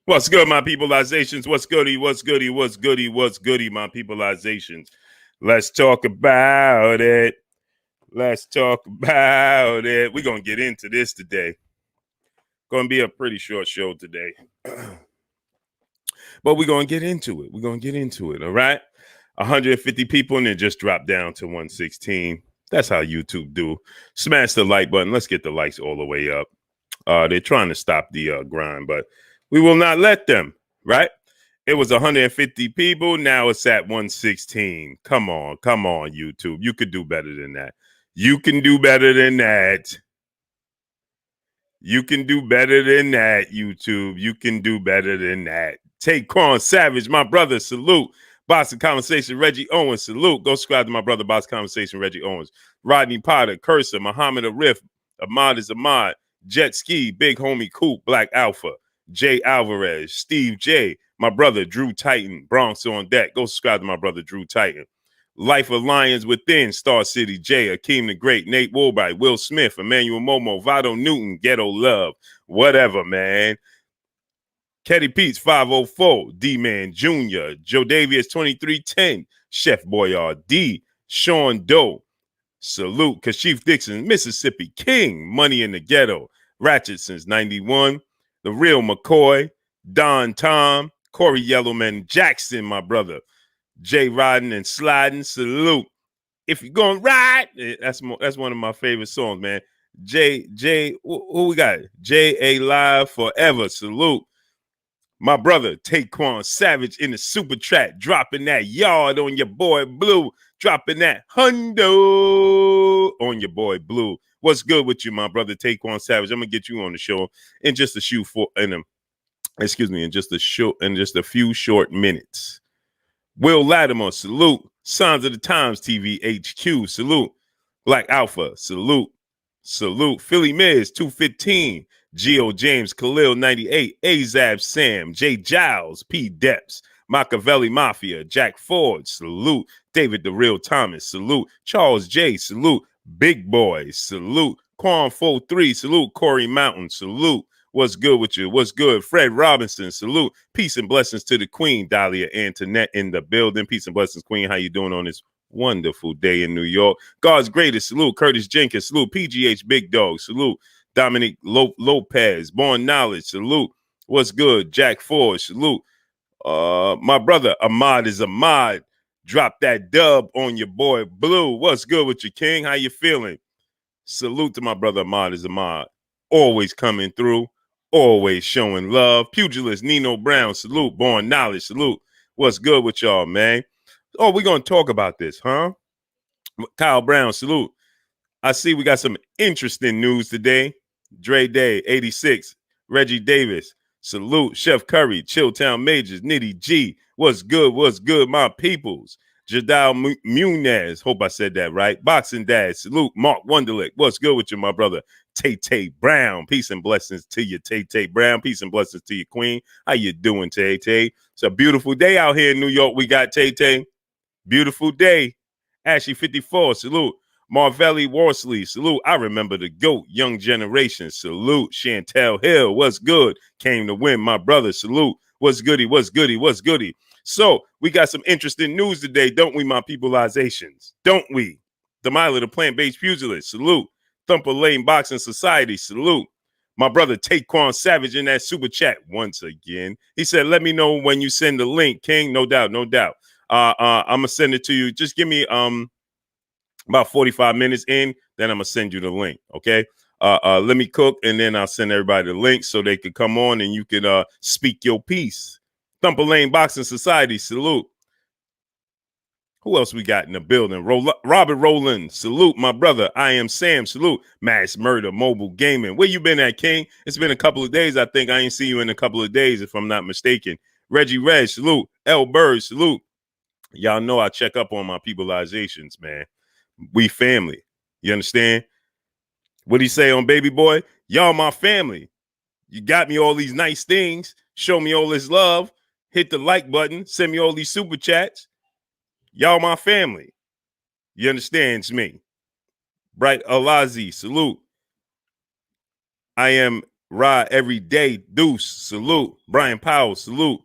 What's good, my peopleizations? What's goody? What's goody? What's goody? What's goody, my peopleizations? Let's talk about it. Let's talk about it. We're going to get into this today. Going to be a pretty short show today. But we're going to get into it. We're going to get into it, all right? 150 people and then just drop down to 116. That's how YouTube do. Smash the like button. Let's get the likes all the way up. They're trying to stop the grind, but we will not let them, right? It was 150 people. Now it's at 116. Come on, YouTube. You could do better than that. You can do better than that. You can do better than that, YouTube. You can do better than that. Taquan Savage, my brother, salute. Boston Conversation, Reggie Owens, salute. Go subscribe to my brother, Boston Conversation, Reggie Owens. Rodney Potter, Cursor, Muhammad Arif, Ahmad is Ahmad, Jet Ski, Big Homie Coop, Black Alpha, Jay Alvarez, Steve J, my brother, Drew Titan, Bronx on deck. Go subscribe to my brother, Drew Titan. Life of Lions Within, Star City J, Akeem the Great, Nate Woolbright, Will Smith, Emmanuel Momo, Vado Newton, Ghetto Love, whatever, man. Ketty Pete's 504, D-Man Jr., Joe Davies 2310, Chef Boyardee, Sean Doe, salute, Kashif Dixon, Mississippi King, Money in the Ghetto, Ratchet since 91, The Real McCoy, Don Tom, Corey Yellowman Jackson, my brother, Jay Riding and Sliding, salute. If you're going to ride, that's one of my favorite songs, man. Jay, who we got? J.A. Live Forever, salute. My brother, Taquan Savage in the super track, dropping that yard on your boy Blue, dropping that hundo on your boy Blue. What's good with you, my brother, Taquan Savage? I'm going to get you on the show in just a few short minutes. Will Latimer, salute. Sons of the Times TV HQ, salute. Black Alpha, salute. Salute. Philly Miz, 215. Geo James, Khalil, 98. Azab Sam, J Giles, P Depps, Machiavelli Mafia, Jack Ford, salute. David the Real Thomas, salute. Charles J, salute. Big Boy, salute. Quan 43, salute. Corey Mountain, salute. What's good with you? What's good? Fred Robinson, salute. Peace and blessings to the Queen, Dahlia Antoinette in the building. Peace and blessings, Queen. How you doing on this wonderful day in New York? God's greatest, salute. Curtis Jenkins, salute. PGH Big Dog, salute. Dominic Lopez, Born Knowledge, salute. What's good? Jack Ford, salute. My brother Ahmad is Ahmad. Drop that dub on your boy Blue. What's good with you, King? How you feeling? Salute to my brother Ahmad is Ahmad. Always coming through. Always showing love. Pugilist Nino Brown, salute. Born Knowledge, salute. What's good with y'all, man? Oh, we're going to talk about this, huh? Kyle Brown, salute. I see we got some interesting news today. Dre Day, 86. Reggie Davis, salute. Chef Curry, Chilltown Majors, Nitty G. What's good, my peoples? Jadal Munez, hope I said that right. Boxing Dad, salute. Mark Wonderlick, what's good with you, my brother? Tay Brown, peace and blessings to you, Tay Brown. Peace and blessings to you, Queen. How you doing, Tay? It's a beautiful day out here in New York. We got Tay. Beautiful day. Ashley 54, salute. Marvelli Worsley, salute. I remember the GOAT, Young Generation, salute. Chantel Hill, what's good? Came to win, my brother, salute. What's goody? So we got some interesting news today, don't we, my peopleizations? Don't we? Delilah, the plant-based pugilist, salute. Thumper Lane Boxing Society, salute. My brother Taquan Savage in that super chat once again. He said, let me know when you send the link, King. No doubt. I'm gonna send it to you. Just give me about 45 minutes in, then I'm gonna send you the link. Okay. Let me cook and then I'll send everybody the link so they could come on and you could speak your piece. Thumper Lane Boxing Society, salute. Who else we got in the building? Robert Rowland, salute. My brother, I Am Sam, salute. Mass Murder, Mobile Gaming. Where you been at, King? It's been a couple of days. I think I ain't seen you in a couple of days, if I'm not mistaken. Reggie Reg, salute. L Bird, salute. Y'all know I check up on my peopleizations, man. We family. You understand? What he say on Baby Boy? Y'all my family. You got me all these nice things. Show me all this love. Hit the like button. Send me all these super chats. Y'all my family. You understands me? Bright Alazi, salute. I am Rod every day. Deuce, salute. Brian Powell, salute.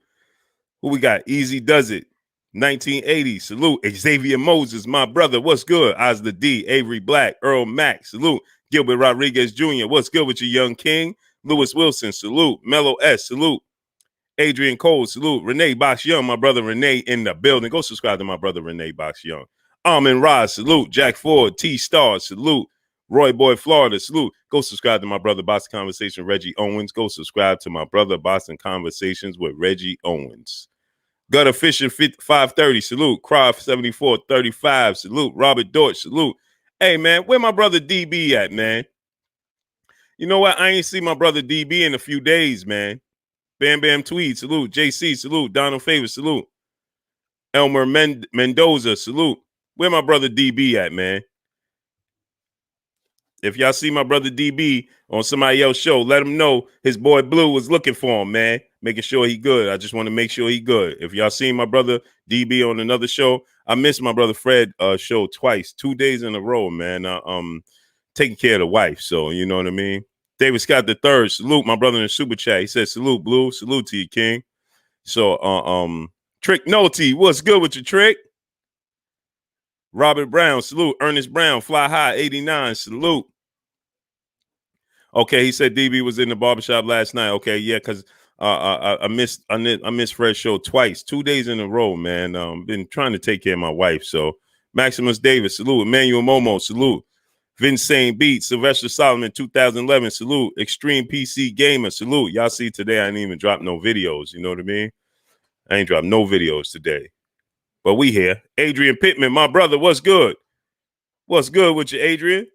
Who we got? Easy Does It. 1980, salute. Xavier Moses, my brother, what's good? Osla D, Avery Black, Earl Mack, salute. Gilbert Rodriguez Jr., what's good with you, young king? Lewis Wilson, salute. Mello S, salute. Adrian Cole, salute. Renee Box Young, my brother Renee in the building. Go subscribe to my brother Renee Box Young. Armin Ross, salute. Jack Ford, T Star, salute. Roy Boy, Florida, salute. Go subscribe to my brother Boston Conversation, Reggie Owens. Go subscribe to my brother Boston Conversations with Reggie Owens. Gutter Fisher 530, salute. Crawford 7435, salute. Robert Dortch, salute. Hey, man, where my brother DB at, man? You know what? I ain't see my brother DB in a few days, man. Bam Bam Tweed, salute. JC, salute. Donald Favor, salute. Elmer Mendoza, salute. Where my brother DB at, man? If y'all see my brother DB on somebody else's show, let him know his boy Blue was looking for him, man. Making sure he good. I just want to make sure he good. If y'all seen my brother DB on another show, I missed my brother Fred show twice, 2 days in a row, man. Taking care of the wife, so you know what I mean. David Scott III, salute my brother in the super chat. He said, salute, Blue, salute to you, King. So Trick Noty, what's good with you, Trick? Robert Brown, salute. Ernest Brown, Fly High 89, salute. Okay, he said DB was in the barbershop last night. Okay, yeah, because I missed Fred's show twice, 2 days in a row, man. Been trying to take care of my wife. So Maximus Davis, salute. Emmanuel Momo, salute. Vincent Beat, Sylvester Solomon, 2011, salute. Extreme PC Gamer, salute. Y'all see today I didn't even drop no videos. You know what I mean? I ain't dropped no videos today. But we here. Adrian Pittman, my brother, what's good? What's good with you, Adrian?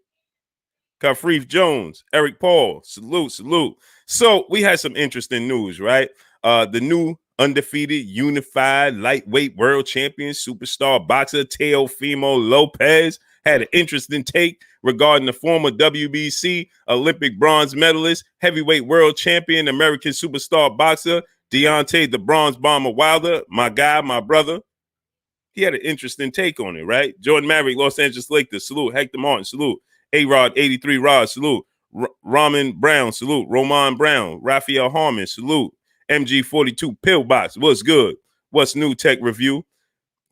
Kafreef Jones, Eric Paul, salute, salute. So we had some interesting news, right? The new undefeated, unified, lightweight world champion, superstar boxer Teofimo Lopez had an interesting take regarding the former WBC Olympic bronze medalist, heavyweight world champion, American superstar boxer Deontay the Bronze Bomber Wilder, my guy, my brother. He had an interesting take on it, right? Jordan Maverick, Los Angeles Lakers, salute. Hector Martin, salute. A-Rod, 83 Rod, salute. Raman Brown, salute. Roman Brown, Raphael Harmon, salute. MG42 Pillbox, what's good? What's new tech review?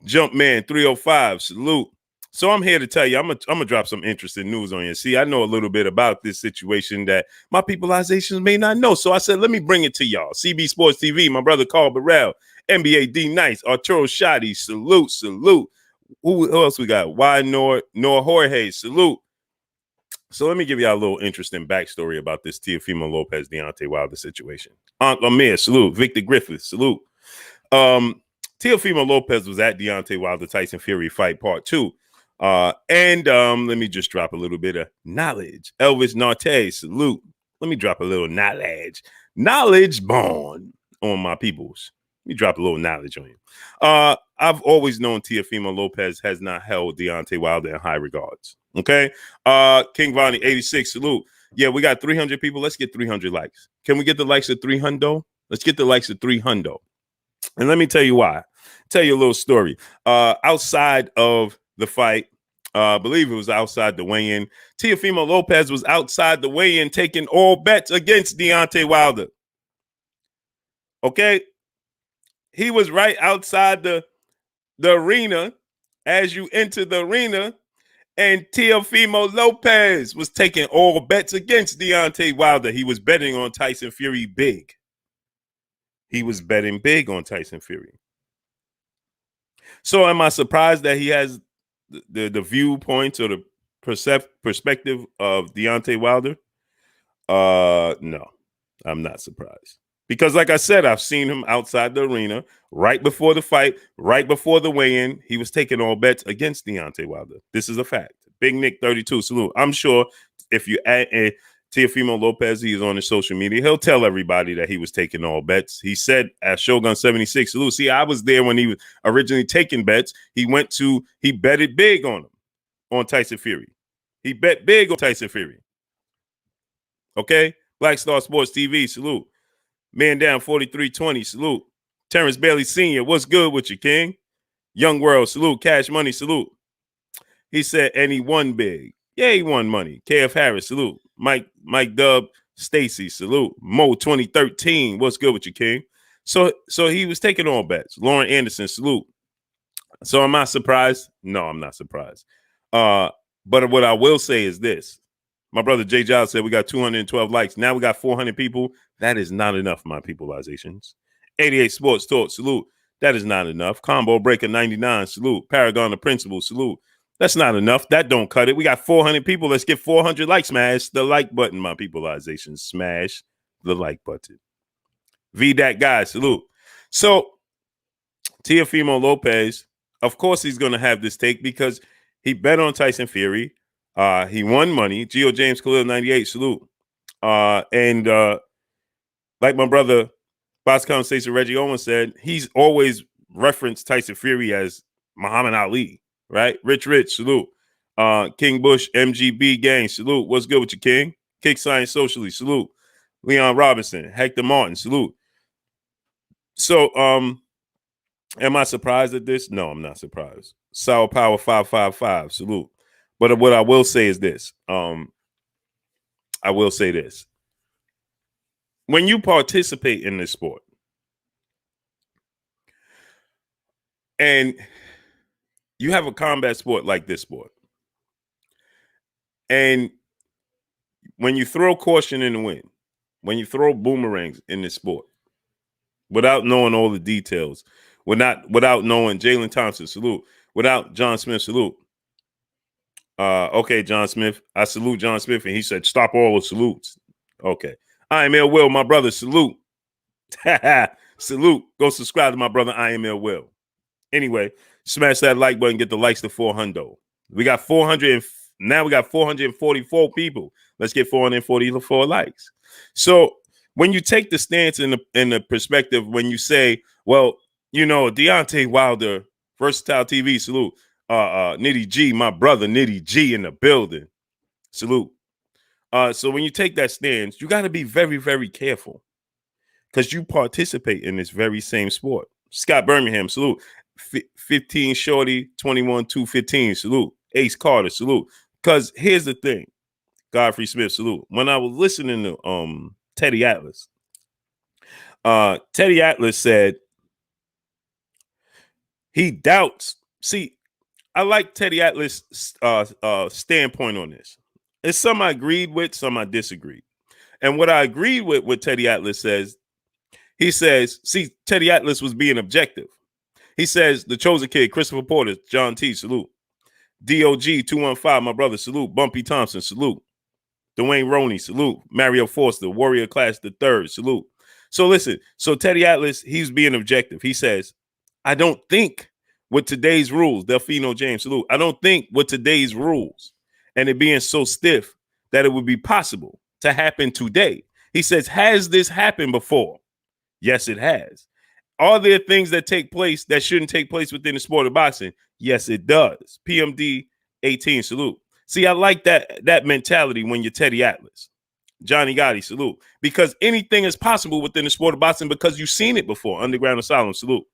Jumpman 305, salute. So I'm here to tell you, I'm gonna drop some interesting news on you. See, I know a little bit about this situation that my peopleizations may not know. So I said, let me bring it to y'all. CB Sports TV, my brother Carl Burrell, NBA D Nice, Arturo Shotty, salute, salute. Who else we got? Why Noah Jorge, salute. So let me give y'all a little interesting backstory about this Teofimo Lopez, Deontay Wilder situation. Aunt Amir, salute. Victor Griffith, salute. Teofimo Lopez was at Deontay Wilder Tyson Fury fight part 2. And let me just drop a little bit of knowledge. Elvis Narte, salute. Let me drop a little knowledge. Knowledge born on my peoples. Let me drop a little knowledge on you. I've always known Teofimo Lopez has not held Deontay Wilder in high regards. Okay. King Vonnie, 86, salute. Yeah, we got 300 people. Let's get 300 likes. Can we get the likes of 300? Let's get the likes of 300. And let me tell you why. Tell you a little story. Outside of the fight, I believe it was outside the weigh-in. Teofimo Lopez was outside the weigh-in taking all bets against Deontay Wilder. Okay? He was right outside the arena as you enter the arena, and Teofimo Lopez was taking all bets against Deontay Wilder. He was betting on Tyson Fury big. He was betting big on Tyson Fury. So am I surprised that he has the viewpoints or the perspective of Deontay Wilder? No, I'm not surprised. Because like I said, I've seen him outside the arena right before the fight, right before the weigh-in. He was taking all bets against Deontay Wilder. This is a fact. Big Nick 32, salute. I'm sure if you add Teofimo Lopez, he's on his social media, he'll tell everybody that he was taking all bets. He said at Shogun 76, salute. See, I was there when he was originally taking bets. He betted big on him, on Tyson Fury. He bet big on Tyson Fury. Okay? Black Star Sports TV, salute. Man Down 4320, salute. Terrence Bailey Sr., what's good with you, King? Young World, salute. Cash Money, salute. He said, and he won big. Yeah, he won money. KF Harris, salute. Mike Dub Stacy, salute. Mo 2013, what's good with you, King? So he was taking on bets. Lauren Anderson, salute. So am I surprised? No, I'm not surprised. But what I will say is this. My brother Jay Giles said we got 212 likes. Now we got 400 people. That is not enough, my peopleizations. 88 Sports Talk, salute. That is not enough. Combo Breaker 99, salute. Paragon the Principal, salute. That's not enough. That don't cut it. We got 400 people. Let's get 400 likes. Smash the like button, my peopleizations. Smash the like button. VDAT guy, salute. So Teofimo Lopez, of course he's going to have this take because he bet on Tyson Fury. He won money. Geo James Khalil 98, salute. And like my brother Boss Conversation Reggie Owens said, he's always referenced Tyson Fury as Muhammad Ali, right? Rich, salute. King Bush, MGB gang, salute. What's good with you, King? Kick Science Socially, salute. Leon Robinson, Hector Martin, salute. So, am I surprised at this? No, I'm not surprised. Sour Power 555, salute. But what I will say is this. I will say this. When you participate in this sport, and you have a combat sport like this sport, and when you throw caution in the wind, when you throw boomerangs in this sport, without knowing all the details, without knowing Jalen Thompson, salute, without John Smith, salute. Okay, John Smith, I salute John Smith, and he said, stop all the salutes. Okay. I am Ill Will, my brother, salute. Salute. Go subscribe to my brother, I am Ill Will. Anyway, smash that like button, get the likes to 400. We got 400, now we got 444 people. Let's get 444 likes. So when you take the stance in the perspective, when you say, well, you know, Deontay Wilder, Versatile TV, salute. Nitty G, my brother Nitty G in the building. Salute. So when you take that stance, you got to be very, very careful because you participate in this very same sport. Scott Birmingham, salute. 15 Shorty, 21 215, salute. Ace Carter, salute. Because here's the thing, Godfrey Smith, salute. When I was listening to Teddy Atlas said he doubts. See, I like Teddy Atlas' standpoint on this. It's some I agreed with, some I disagreed. And what I agreed with what Teddy Atlas says, he says, see, Teddy Atlas was being objective. He says, the chosen kid, Christopher Porter, John T, salute. DOG 215, my brother, salute. Bumpy Thompson, salute. Dwayne Roney, salute. Mario Forster, Warrior Class the Third, salute. So listen, so Teddy Atlas, he's being objective. He says, I don't think with today's rules, Delfino James, salute. I don't think with today's rules and it being so stiff that it would be possible to happen today. He says, has this happened before? Yes, it has. Are there things that take place that shouldn't take place within the sport of boxing? Yes, it does. PMD 18, salute. See, I like that mentality when you're Teddy Atlas. Johnny Gotti, salute. Because anything is possible within the sport of boxing because you've seen it before. Underground Asylum, salute.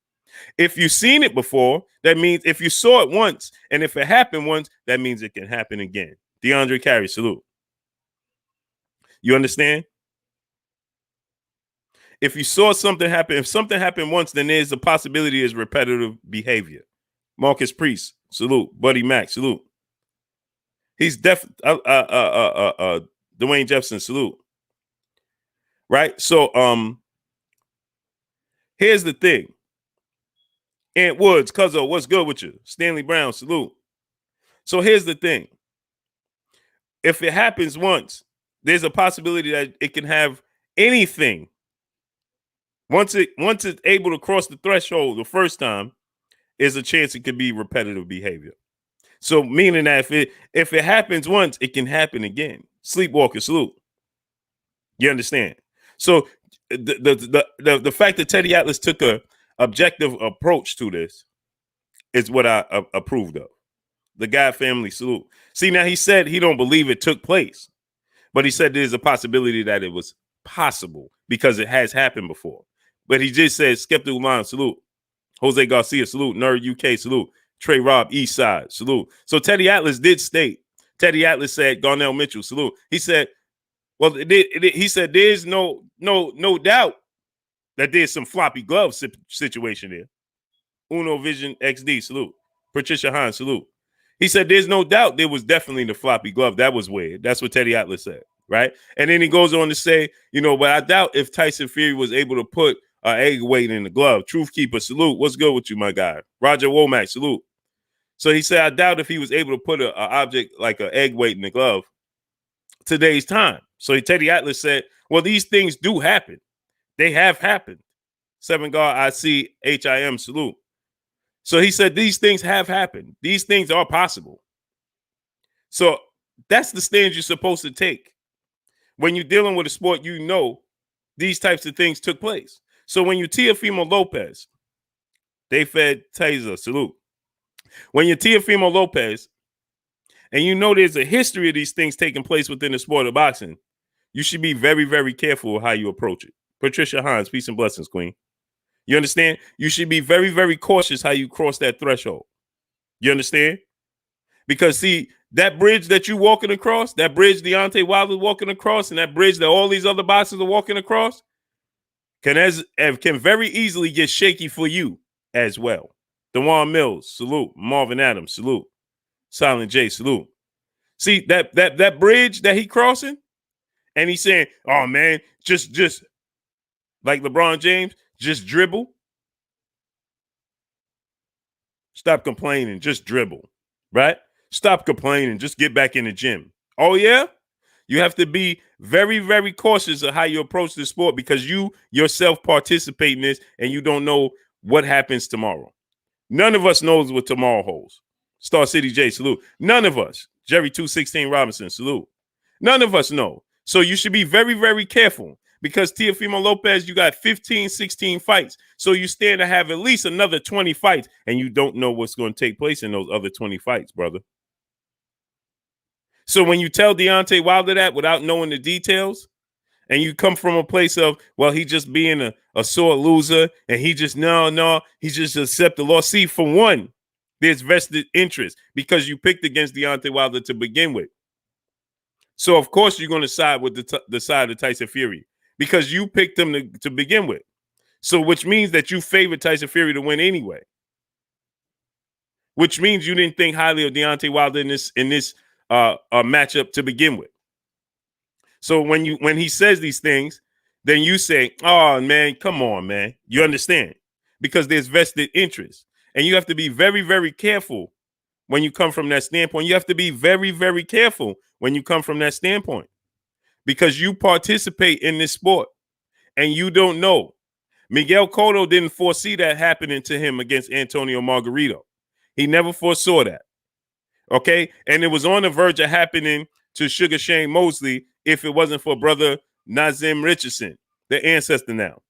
If you've seen it before, that means if you saw it once, and if it happened once, that means it can happen again. DeAndre Carey, salute. You understand? If you saw something happen, if something happened once, then there's a possibility is repetitive behavior. Marcus Priest, salute. Buddy Mack, salute. He's Dwayne Jefferson, salute. Right? So here's the thing. Ant Woods, Cuzzo, what's good with you? Stanley Brown, salute. So here's the thing. If it happens once, there's a possibility that it can have anything. Once it's able to cross the threshold the first time, is a chance it could be repetitive behavior. So meaning that if it happens once, it can happen again. Sleepwalker, salute. You understand? So the fact that Teddy Atlas took a objective approach to this is what I approved of. The God family, salute. See, now he said he don't believe it took place, but he said there's a possibility that it was possible because it has happened before. But he just said skeptical mind, salute. Jose Garcia, salute. Nerd UK, salute. Trey Robb, East Side, salute. So Teddy Atlas did state. Teddy Atlas said Garnell Mitchell, salute. He said Well, he said there's no doubt that there's some floppy glove situation there. Uno Vision XD, salute. Patricia Hahn, salute. He said there's no doubt there was definitely the floppy glove. That was weird. That's what Teddy Atlas said, right? And then he goes on to say, but I doubt if Tyson Fury was able to put egg weight in the glove. Truth Keeper, salute. What's good with you, my guy? Roger Womack, salute. So he said, I doubt if he was able to put an object like an egg weight in the glove today's time. So Teddy Atlas said, well, these things do happen. They have happened. Seven guard ICHIM, salute. So he said these things have happened. These things are possible. So that's the stance you're supposed to take. When you're dealing with a sport, these types of things took place. So when you're Teofimo Lopez, they fed Taser, salute. When you're Teofimo Lopez, and there's a history of these things taking place within the sport of boxing, you should be very, very careful with how you approach it. Patricia Hines, peace and blessings, Queen. You understand? You should be very, very cautious how you cross that threshold. You understand? Because, see, that bridge that you're walking across, that bridge Deontay Wilder's walking across, and that bridge that all these other boxers are walking across, can very easily get shaky for you as well. DeJuan Mills, salute. Marvin Adams, salute. Silent J, salute. See, that bridge that he crossing, and he's saying, oh, man, just like LeBron James, just dribble. Stop complaining. Just dribble, right? Stop complaining. Just get back in the gym. Oh, yeah? You have to be very, very cautious of how you approach this sport because you yourself participate in this and you don't know what happens tomorrow. None of us knows what tomorrow holds. Star City J, salute. None of us. Jerry 216 Robinson, salute. None of us know. So you should be very, very careful. Because Teofimo Lopez, you got 15, 16 fights. So you stand to have at least another 20 fights, and you don't know what's going to take place in those other 20 fights, brother. So when you tell Deontay Wilder that without knowing the details, and you come from a place of, well, he just being a sore loser, and he just, he just accept the loss. See, for one, there's vested interest because you picked against Deontay Wilder to begin with. So, of course, you're going to side with the side of Tyson Fury. Because you picked him to begin with. So which means that you favored Tyson Fury to win anyway. Which means you didn't think highly of Deontay Wilder in this matchup to begin with. So when he says these things, then you say, oh, man, come on, man. You understand? Because there's vested interest. And you have to be very, very careful when you come from that standpoint. You have to be very, very careful when you come from that standpoint. Because you participate in this sport and you don't know. Miguel Cotto didn't foresee that happening to him against Antonio Margarito. He never foresaw that. Okay? And it was on the verge of happening to Sugar Shane Mosley if it wasn't for brother Nazim Richardson, the ancestor now.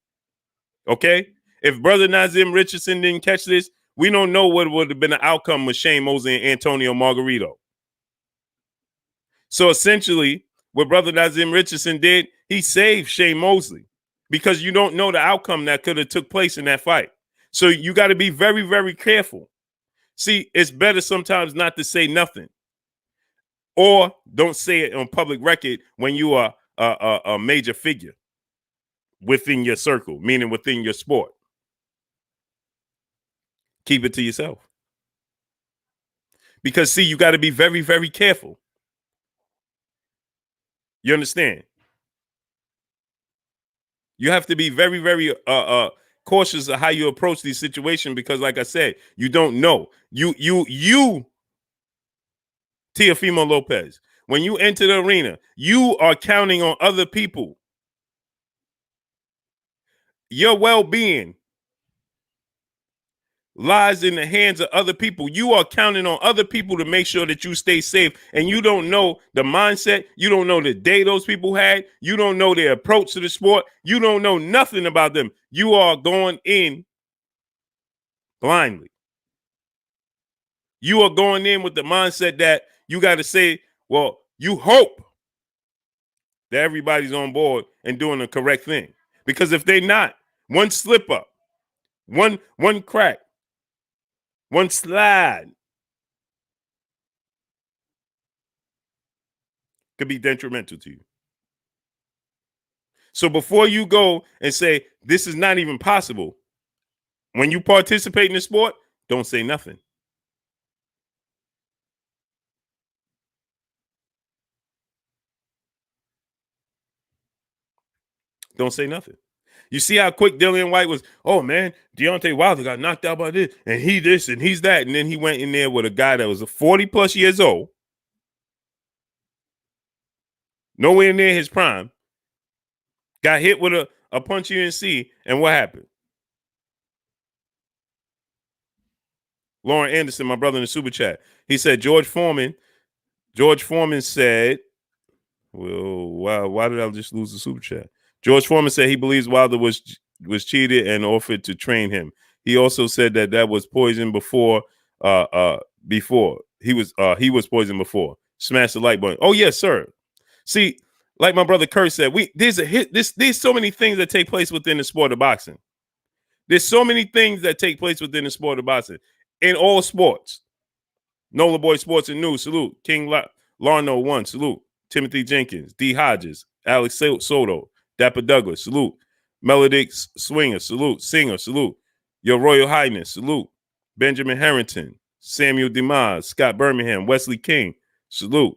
Okay? If brother Nazim Richardson didn't catch this, we don't know what would have been the outcome with Shane Mosley and Antonio Margarito. So essentially, what brother Nazim Richardson did, he saved Shane Mosley because you don't know the outcome that could have took place in that fight. So you got to be very, very careful. See, it's better sometimes not to say nothing or don't say it on public record when you are a major figure within your circle, meaning within your sport. Keep it to yourself. Because, see, you got to be very, very careful. You understand? You have to be very, very cautious of how you approach these situations because, like I said, you don't know. You, Teofimo Lopez, when you enter the arena, you are counting on other people. Your well-being lies in the hands of other people. You are counting on other people to make sure that you stay safe. And you don't know the mindset. You don't know the day those people had. You don't know their approach to the sport. You don't know nothing about them. You are going in blindly. You are going in with the mindset that you got to say, well, you hope that everybody's on board and doing the correct thing. Because if they're not, one slip up, one crack, one slide could be detrimental to you. So before you go and say this is not even possible, when you participate in the sport, don't say nothing. Don't say nothing. You see how quick Dillian White was, oh man, Deontay Wilder got knocked out by this, and he this, and he's that. And then he went in there with a guy that was 40 plus years old, nowhere near his prime, got hit with a punch you didn't see, and what happened? Lauren Anderson, my brother in the super chat, he said George Foreman said, well, why did I just lose the super chat? George Foreman said he believes Wilder was cheated and offered to train him. He also said that was poison before he was poisoned before. Smash the like button. Oh yes, sir. See, like my brother Kurt said, there's so many things that take place within the sport of boxing. There's so many things that take place within the sport of boxing in all sports. Nola Boy Sports and News, salute. King Larno 1, salute. Timothy Jenkins, D. Hodges, Alex Soto, Dapper Douglas, salute. Melodic Swinger, salute. Singer, salute. Your Royal Highness, salute. Benjamin Harrington, Samuel Demas, Scott Birmingham, Wesley King, salute.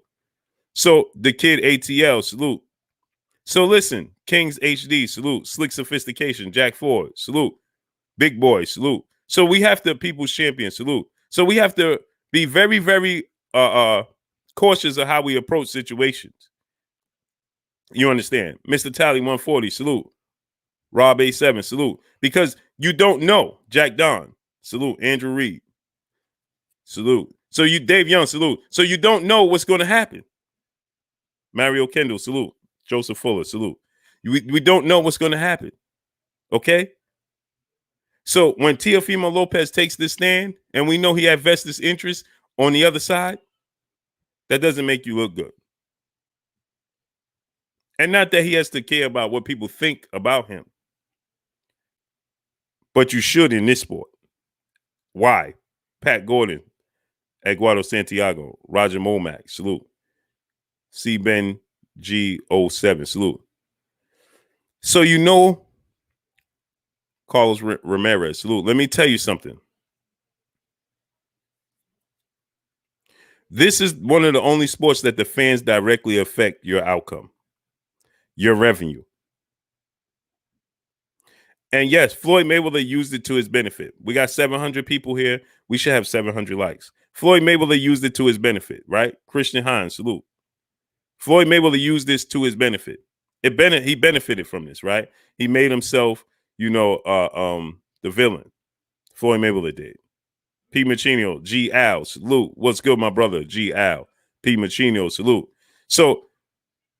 So the kid ATL, salute. So listen, Kings HD, salute. Slick Sophistication, Jack Ford, salute. Big Boy, salute. So we have to People's Champion, salute. So we have to be very, very cautious of how we approach situations. You understand? Mr. Tally 140, salute. Rob A7, salute. Because you don't know. Jack Don, salute. Andrew Reed, salute. So you, Dave Young, salute. So you don't know what's going to happen. Mario Kendall, salute. Joseph Fuller, salute. We don't know what's going to happen. Okay? So when Teofimo Lopez takes this stand and we know he had vested interest on the other side, that doesn't make you look good. And not that he has to care about what people think about him, but you should in this sport. Why? Pat Gordon, Eduardo Santiago, Roger Momack, salute. C. Ben G07, salute. So you know Carlos Ramirez, salute. Let me tell you something. This is one of the only sports that the fans directly affect your outcome, your revenue. And yes, Floyd Mayweather used it to his benefit. We got 700 people here. We should have 700 likes. Floyd Mayweather used it to his benefit, right? Christian Hines, salute. Floyd Mayweather used this to his benefit. He benefited from this, right? He made himself, the villain. Floyd Mayweather did. P. Machino, G. Al, salute. What's good, my brother? G. Al. P. Machino, salute. So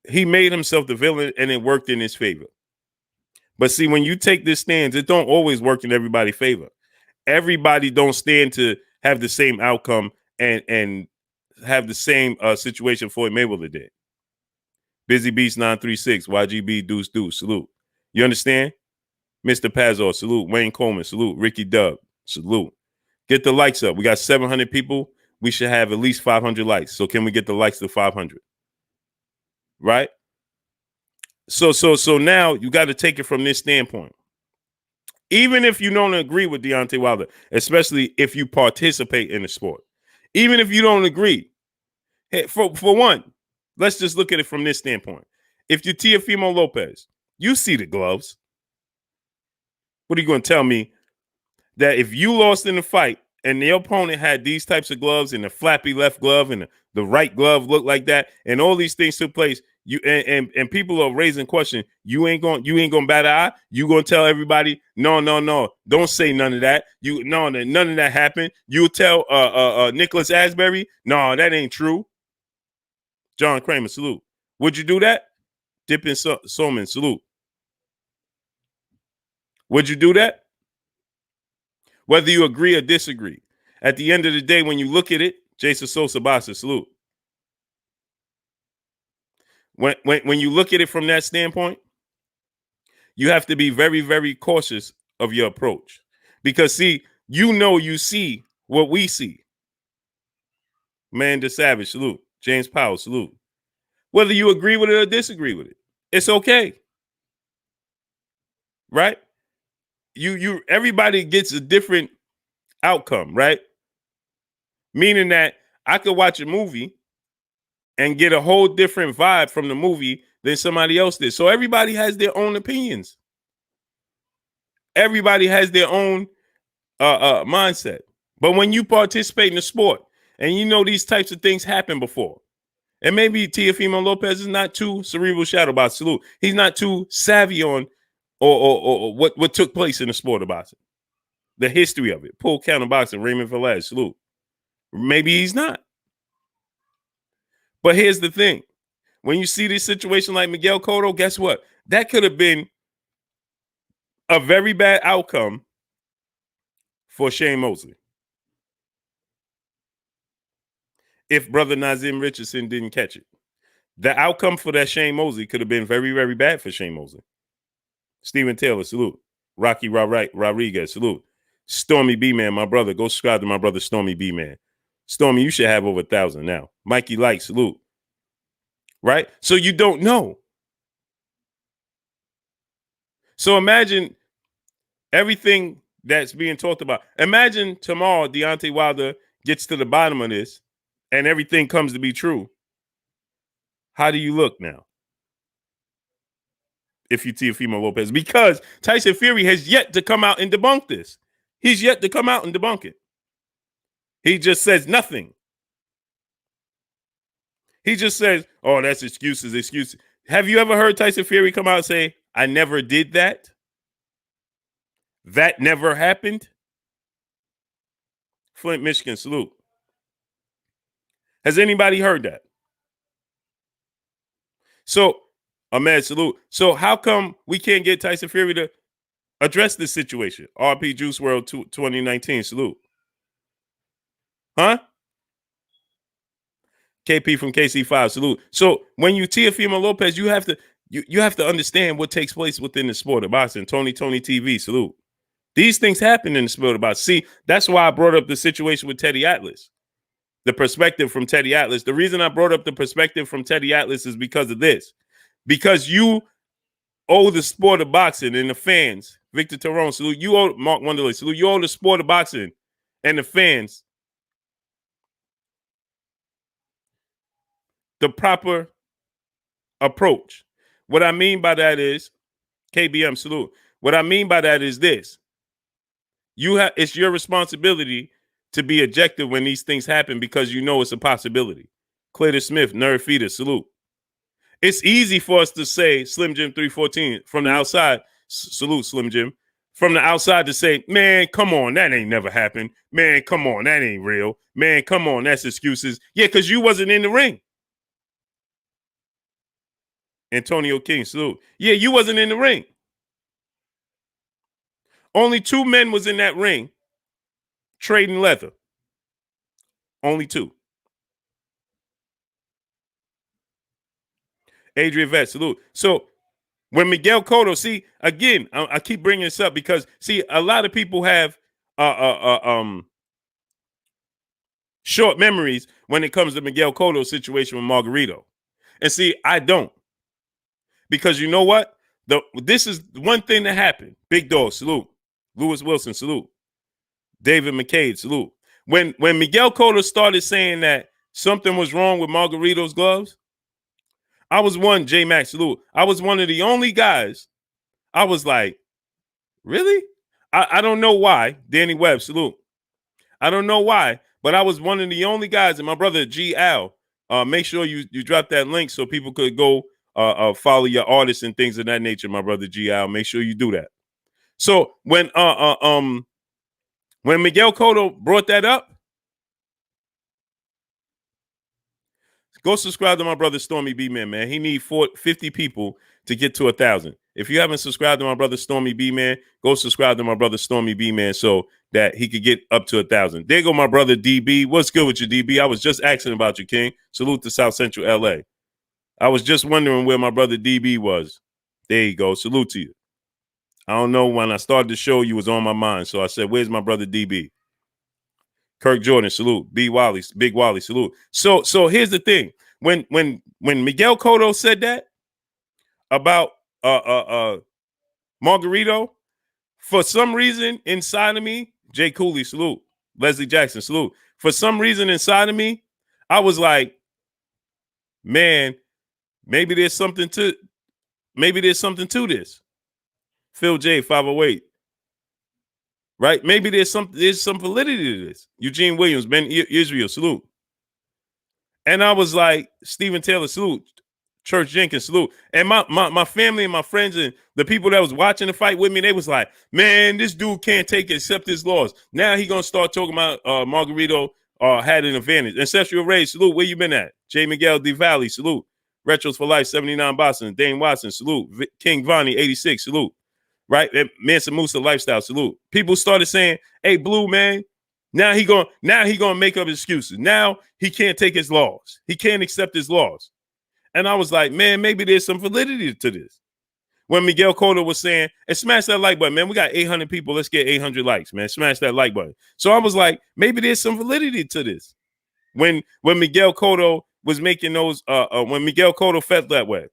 he made himself the villain and it worked in his favor. But see, when you take this stance, it don't always work in everybody's favor. Everybody don't stand to have the same outcome and have the same situation Floyd Mayweather did. Busy Beast 936, YGB Deuce Deuce, salute. You understand? Mr. Pazor, salute. Wayne Coleman, salute. Ricky Dub, salute. Get the likes up. We got 700 people. We should have at least 500 likes. So can we get the likes to 500? Right? So now you got to take it from this standpoint. Even if you don't agree with Deontay Wilder, especially if you participate in the sport, even if you don't agree, hey, for one, let's just look at it from this standpoint. If you're Teofimo Lopez, you see the gloves. What are you going to tell me? That if you lost in the fight and the opponent had these types of gloves and the flappy left glove and the right glove looked like that and all these things took place, you and people are raising question, you ain't gonna bat an eye? You gonna tell everybody, no, don't say none of that. None of that happened. You tell Nicholas Asbury, no, that ain't true. John Kramer, salute. Would you do that? Dippin' Soman, salute. Would you do that? Whether you agree or disagree. At the end of the day, when you look at it, Jason Sosa Basa, salute. When you look at it from that standpoint, you have to be very, very cautious of your approach. Because, see, you see what we see. Amanda Savage, salute. James Powell, salute. Whether you agree with it or disagree with it, it's okay. right? Everybody gets a different outcome, right? Meaning that I could watch a movie and get a whole different vibe from the movie than somebody else did. So everybody has their own opinions. Everybody has their own mindset. But when you participate in the sport and you know these types of things happen before, and maybe Teofimo Lopez is not too cerebral shadow boxing. Salute. He's not too savvy on or what took place in the sport of boxing, the history of it. Pull counter boxing, Raymond Velez. Salute. Maybe he's not. But here's the thing. When you see this situation like Miguel Cotto, guess what? That could have been a very bad outcome for Shane Mosley if brother Nazim Richardson didn't catch it. The outcome for that Shane Mosley could have been very, very bad for Shane Mosley. Stephen Taylor, salute. Rocky Rodriguez, salute. Stormy B-Man, my brother. Go subscribe to my brother Stormy B-Man. Stormy, you should have over 1,000 now. Mikey Light, salute. Right? So you don't know. So imagine everything that's being talked about. Imagine tomorrow Deontay Wilder gets to the bottom of this and everything comes to be true. How do you look now? If you Teofimo Lopez, because Tyson Fury has yet to come out and debunk this. He's yet to come out and debunk it. He just says nothing. He just says, oh, that's excuses. Have you ever heard Tyson Fury come out and say, I never did that? That never happened? Flint, Michigan, salute. Has anybody heard that? So, Ahmed, salute. So how come we can't get Tyson Fury to address this situation? RP Juice World 2019, salute. Huh? KP from KC5, salute. So when you Teofimo Lopez, you have to understand what takes place within the sport of boxing. Tony TV, salute. These things happen in the sport of boxing. See, that's why I brought up the situation with Teddy Atlas. The perspective from Teddy Atlas. The reason I brought up the perspective from Teddy Atlas is because of this. Because you owe the sport of boxing and the fans, Victor Terron, salute. You owe Mark Wonderley, salute. You owe the sport of boxing and the fans the proper approach. What I mean by that is, KBM, salute. What I mean by that is this. It's your responsibility to be objective when these things happen because you know it's a possibility. Clayton Smith, Nerd Feeder, salute. It's easy for us to say Slim Jim 314 from the outside. Salute, Slim Jim. From the outside to say, man, come on, that ain't never happened. Man, come on, that ain't real. Man, come on, that's excuses. Yeah, because you wasn't in the ring. Antonio King, salute. Yeah, you wasn't in the ring. Only 2 men was in that ring trading leather. Only 2. Adrian Vett, salute. So when Miguel Cotto, see, again, I keep bringing this up because, see, a lot of people have short memories when it comes to Miguel Cotto's situation with Margarito. And see, I don't. Because you know what? This is one thing that happened. Big Dog, salute. Lewis Wilson, salute. David McCade, salute. When Miguel Cotto started saying that something was wrong with Margarito's gloves, I was J-Max, salute. I was one of the only guys. I was like, really? I don't know why. Danny Webb, salute. I don't know why, but I was one of the only guys. And my brother, G. Al, make sure you drop that link so people could go follow your artists and things of that nature, my brother G. Al. Make sure you do that. So when Miguel Cotto brought that up, go subscribe to my brother Stormy B-Man, man. He need 50 people to get to 1,000. If you haven't subscribed to my brother Stormy B-Man, go subscribe to my brother Stormy B-Man so that he could get up to 1,000. There go my brother DB. What's good with you, DB? I was just asking about you, King. Salute to South Central LA. I was just wondering where my brother DB was. There you go. Salute to you. I don't know, when I started the show, you was on my mind. So I said, where's my brother DB? Kirk Jordan, salute. Big Wally, salute. So here's the thing. When Miguel Cotto said that about Margarito, for some reason inside of me, Jay Cooley, salute. Leslie Jackson, salute. For some reason inside of me, I was like, man, maybe there's something to this. Phil J, 508. Right? Maybe there's some validity to this. Eugene Williams, Ben Israel, salute. And I was like, Stephen Taylor, salute. Church Jenkins, salute. And my family and my friends and the people that was watching the fight with me, they was like, man, this dude can't take it except his loss. Now he gonna start talking about Margarito had an advantage. Ancestral Rays, salute. Where you been at? J. Miguel D. Valley, salute. Retros for Life, 79 Boston. Dane Watson, salute. King Vonnie, 86, salute. Right? Mansa Musa Lifestyle, salute. People started saying, hey, Blue, man, now he gonna make up excuses. Now he can't take his loss. He can't accept his loss. And I was like, man, maybe there's some validity to this. When Miguel Cotto was saying, and smash that like button, man, we got 800 people. Let's get 800 likes, man. Smash that like button. So I was like, maybe there's some validity to this. When Miguel Cotto was making those, when Miguel Cotto felt that way.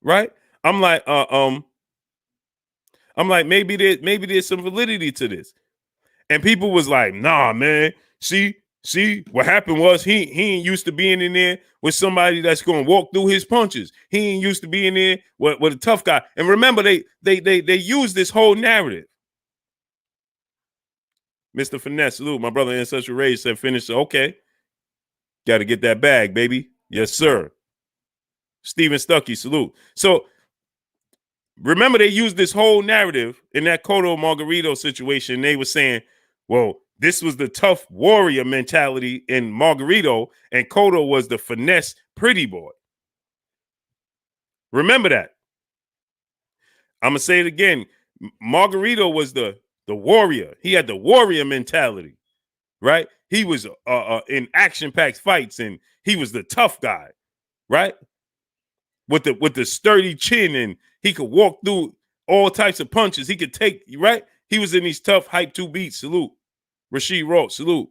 Right? I'm like, maybe there's some validity to this. And people was like, nah, man, see, what happened was he ain't used to being in there with somebody that's going to walk through his punches. He ain't used to being there with a tough guy. And remember, they use this whole narrative. Mr. Finesse, salute. My brother Ancestral Rage said, finish. Okay. Got to get that bag, baby. Yes, sir. Steven Stuckey, salute. So remember, they used this whole narrative in that Cotto-Margarito situation. They were saying, well, this was the tough warrior mentality in Margarito, and Cotto was the finesse pretty boy. Remember that. I'm going to say it again. Margarito was the warrior. He had the warrior mentality, right? He was in action-packed fights, and he was the tough guy, right? With the sturdy chin, and he could walk through all types of punches. He could take, right? He was in these tough hype 2 beats. Salute. Rasheed Roth, salute.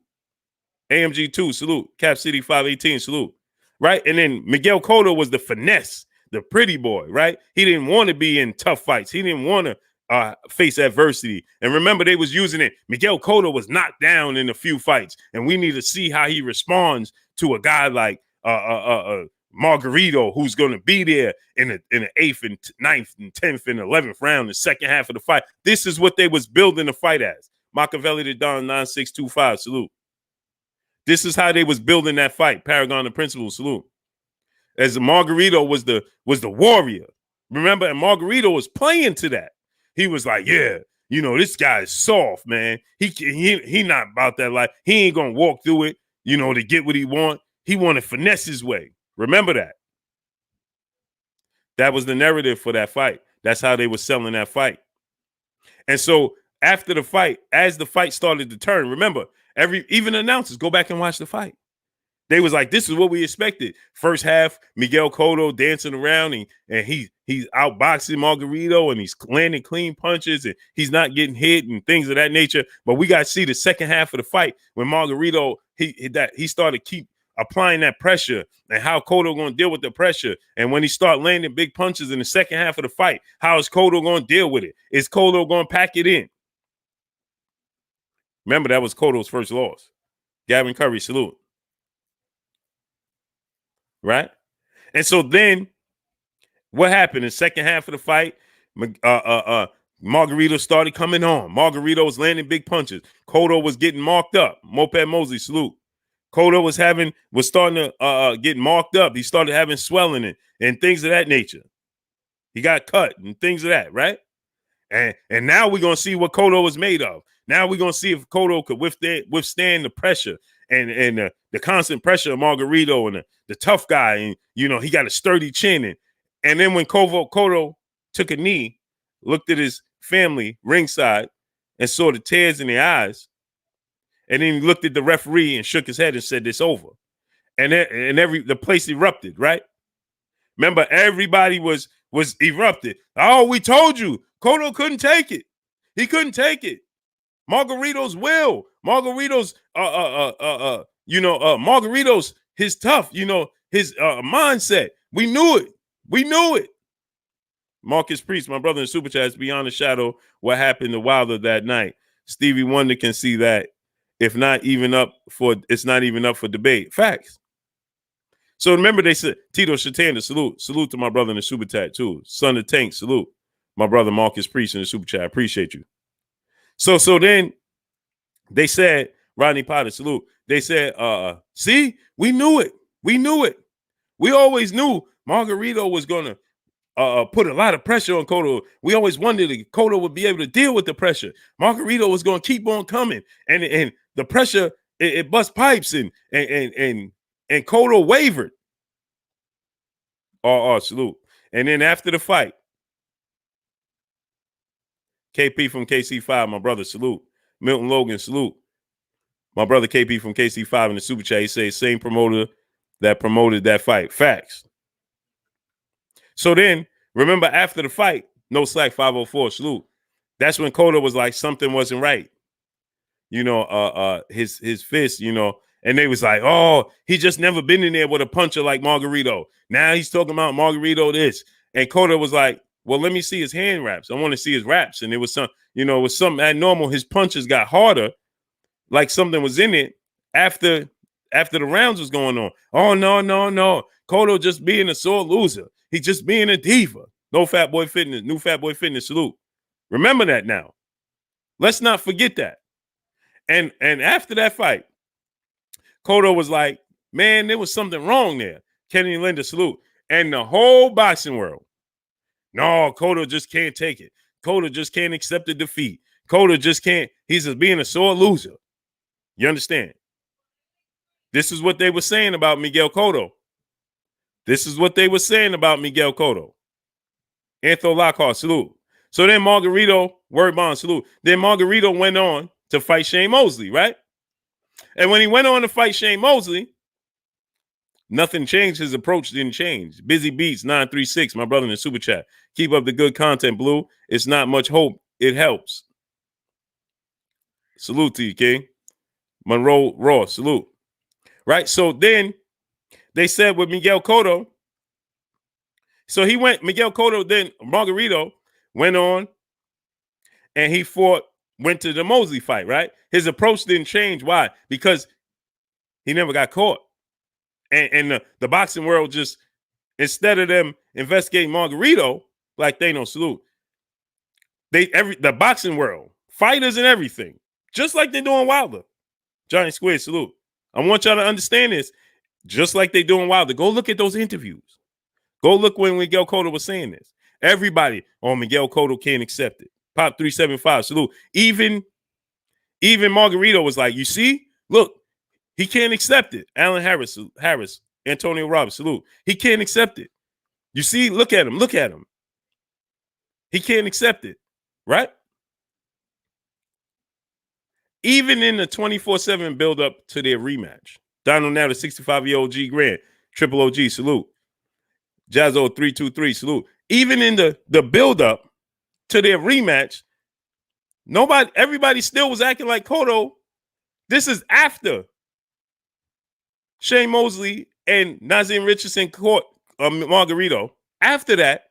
AMG 2, salute. Cap City 518, salute. Right? And then Miguel Cotto was the finesse, the pretty boy, right? He didn't want to be in tough fights. He didn't want to face adversity. And remember, they was using it. Miguel Cotto was knocked down in a few fights, and we need to see how he responds to a guy like Margarito, who's going to be there in the 8th and 9th and 10th and 11th round, the second half of the fight. This is what they was building the fight as. Machiavelli the Don 9625, salute. This is how they was building that fight. Paragon of Principle, salute. As Margarito was the warrior. Remember, and Margarito was playing to that. He was like, yeah, you know, this guy is soft, man. He not about that life. He ain't gonna walk through it, you know, to get what he want. He want to finesse his way. Remember that. That was the narrative for that fight. That's how they were selling that fight. And so after the fight, as the fight started to turn, remember, even announcers, go back and watch the fight. They was like, this is what we expected. First half, Miguel Cotto dancing around, and he's outboxing Margarito, and he's landing clean punches, and he's not getting hit and things of that nature. But we got to see the second half of the fight when Margarito, he started keep applying that pressure, and how Cotto going to deal with the pressure. And when he start landing big punches in the second half of the fight, how is Cotto going to deal with it? Is Cotto going to pack it in? Remember, that was Cotto's first loss. Gavin Curry, salute. Right? And so then what happened in the second half of the fight? Margarito started coming on. Margarito was landing big punches. Cotto was getting marked up. Moped Mosley, salute. Cotto was starting to get marked up. He started having swelling and things of that nature. He got cut and things of that, right? And now we're going to see what Cotto is made of. Now we're going to see if Cotto could withstand the pressure and the constant pressure of Margarito and the tough guy. And, you know, he got a sturdy chin. And then when Cotto took a knee, looked at his family ringside and saw the tears in their eyes, and then he looked at the referee and shook his head and said, "It's over." And the place erupted, right? Remember, everybody was erupted. Oh, we told you, Cotto couldn't take it. He couldn't take it. Margarito's will, Margarito's, Margarito's his tough, his mindset. We knew it. We knew it. Marcus Priest, my brother in Super Chat, it's beyond a shadow what happened to Wilder that night. Stevie Wonder can see that. If not even up for, it's not even up for debate. Facts. So remember, they said Tito Shatanda, salute. Salute to my brother in the Super Chat, too. Son of Tank, salute. My brother Marcus Priest in the Super Chat. I appreciate you. So then they said, Rodney Potter, salute. They said, see, we knew it. We knew it. We always knew Margarito was going to put a lot of pressure on Cotto. We always wondered if Cotto would be able to deal with the pressure. Margarito was going to keep on coming, and the pressure it bust pipes, and Cotto wavered. Salute. And then after the fight, KP from KC5, my brother, salute. Milton Logan, salute. My brother KP from KC5 in the Super Chat, he says same promoter that promoted that fight. Facts. So then, remember after the fight, no slack 504, salute. That's when Cotto was like, something wasn't right. You know, his fist, you know, and they was like, oh, he just never been in there with a puncher like Margarito. Now he's talking about Margarito this. And Cotto was like, well, let me see his hand wraps. I want to see his wraps. And it was it was something abnormal. His punches got harder, like something was in it after the rounds was going on. Oh, no. Cotto just being a sore loser. He just being a diva. No Fat Boy Fitness, new Fat Boy Fitness, salute. Remember that now. Let's not forget that. And after that fight, Cotto was like, man, there was something wrong there. Kenny and Linda, salute. And the whole boxing world, no, Cotto just can't take it. Cotto just can't accept the defeat. Cotto just can't. He's just being a sore loser. You understand? This is what they were saying about Miguel Cotto. This is what they were saying about Miguel Cotto. Anthony Lockhart, salute. So then Margarito, word bond, salute. Then Margarito went on to fight Shane Mosley, right? And when he went on to fight Shane Mosley, nothing changed. His approach didn't change. Busy Beats 936, my brother in the Super Chat. Keep up the good content, Blue. It's not much hope. It helps. Salute to you, King. Monroe Raw, salute. Right? So then they said with Miguel Cotto, so he went, Miguel Cotto, then Margarito went on and he went to the Mosley fight, right? His approach didn't change. Why? Because he never got caught. And the boxing world just, instead of them investigating Margarito, like they know, salute, the boxing world, fighters and everything, just like they're doing Wilder. Giant Squid, salute. I want y'all to understand this, just like they're doing Wilder. Go look at those interviews. Go look when Miguel Cotto was saying this. Everybody on Miguel Cotto can't accept it. Pop 375, salute. Even Margarito was like, you see, look, he can't accept it. Alan Harris, Antonio Roberts, salute. He can't accept it. You see, look at him. He can't accept it, right? Even in the 24/7 build-up to their rematch. Donald now, the 65-year-old G Grant, Triple OG, salute. Jazzo 323, salute. Even in the build-up to their rematch, everybody still was acting like Cotto. This is after Shane Mosley and Nazim Richardson caught Margarito. After that,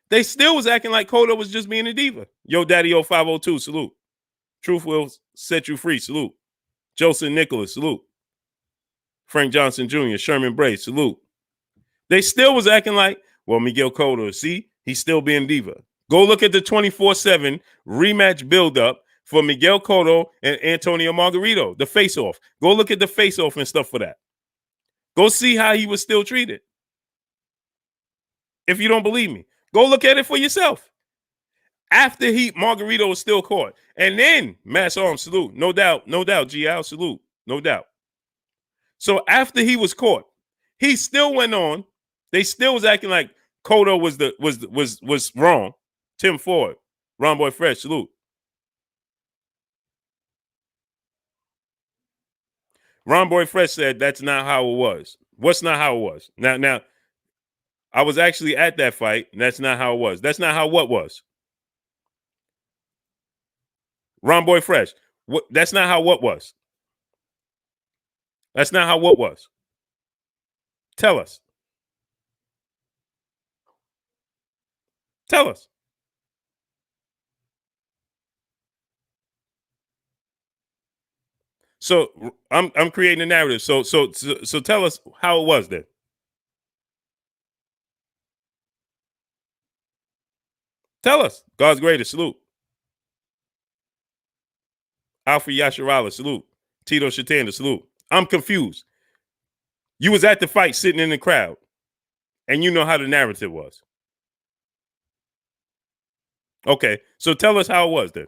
they still was acting like Cotto was just being a diva. Yo, Daddy 0502, salute. Truth will set you free, salute. Joseph Nicholas, salute. Frank Johnson Jr., Sherman Bray, salute. They still was acting like, well, Miguel Cotto, see, he's still being diva. Go look at the 24/7 rematch buildup for Miguel Cotto and Antonio Margarito, the face-off. Go look at the face-off and stuff for that. Go see how he was still treated. If you don't believe me, go look at it for yourself. After Margarito was still caught. And then Mass Arms, salute. No doubt, GL, salute. No doubt. So after he was caught, he still went on. They still was acting like Cotto was wrong. Tim Ford, Ron Boy Fresh, salute. Ron Boy Fresh said that's not how it was. What's not how it was? Now, I was actually at that fight, and that's not how it was. That's not how what was. Ron Boy Fresh. That's not how what was. That's not how what was. Tell us. Tell us. So I'm creating a narrative. So tell us how it was then. Tell us. God's greatest. Salute. Alfred Yasharala. Salute. Tito Shatanda. Salute. I'm confused. You was at the fight sitting in the crowd, and you know how the narrative was. Okay. So tell us how it was then.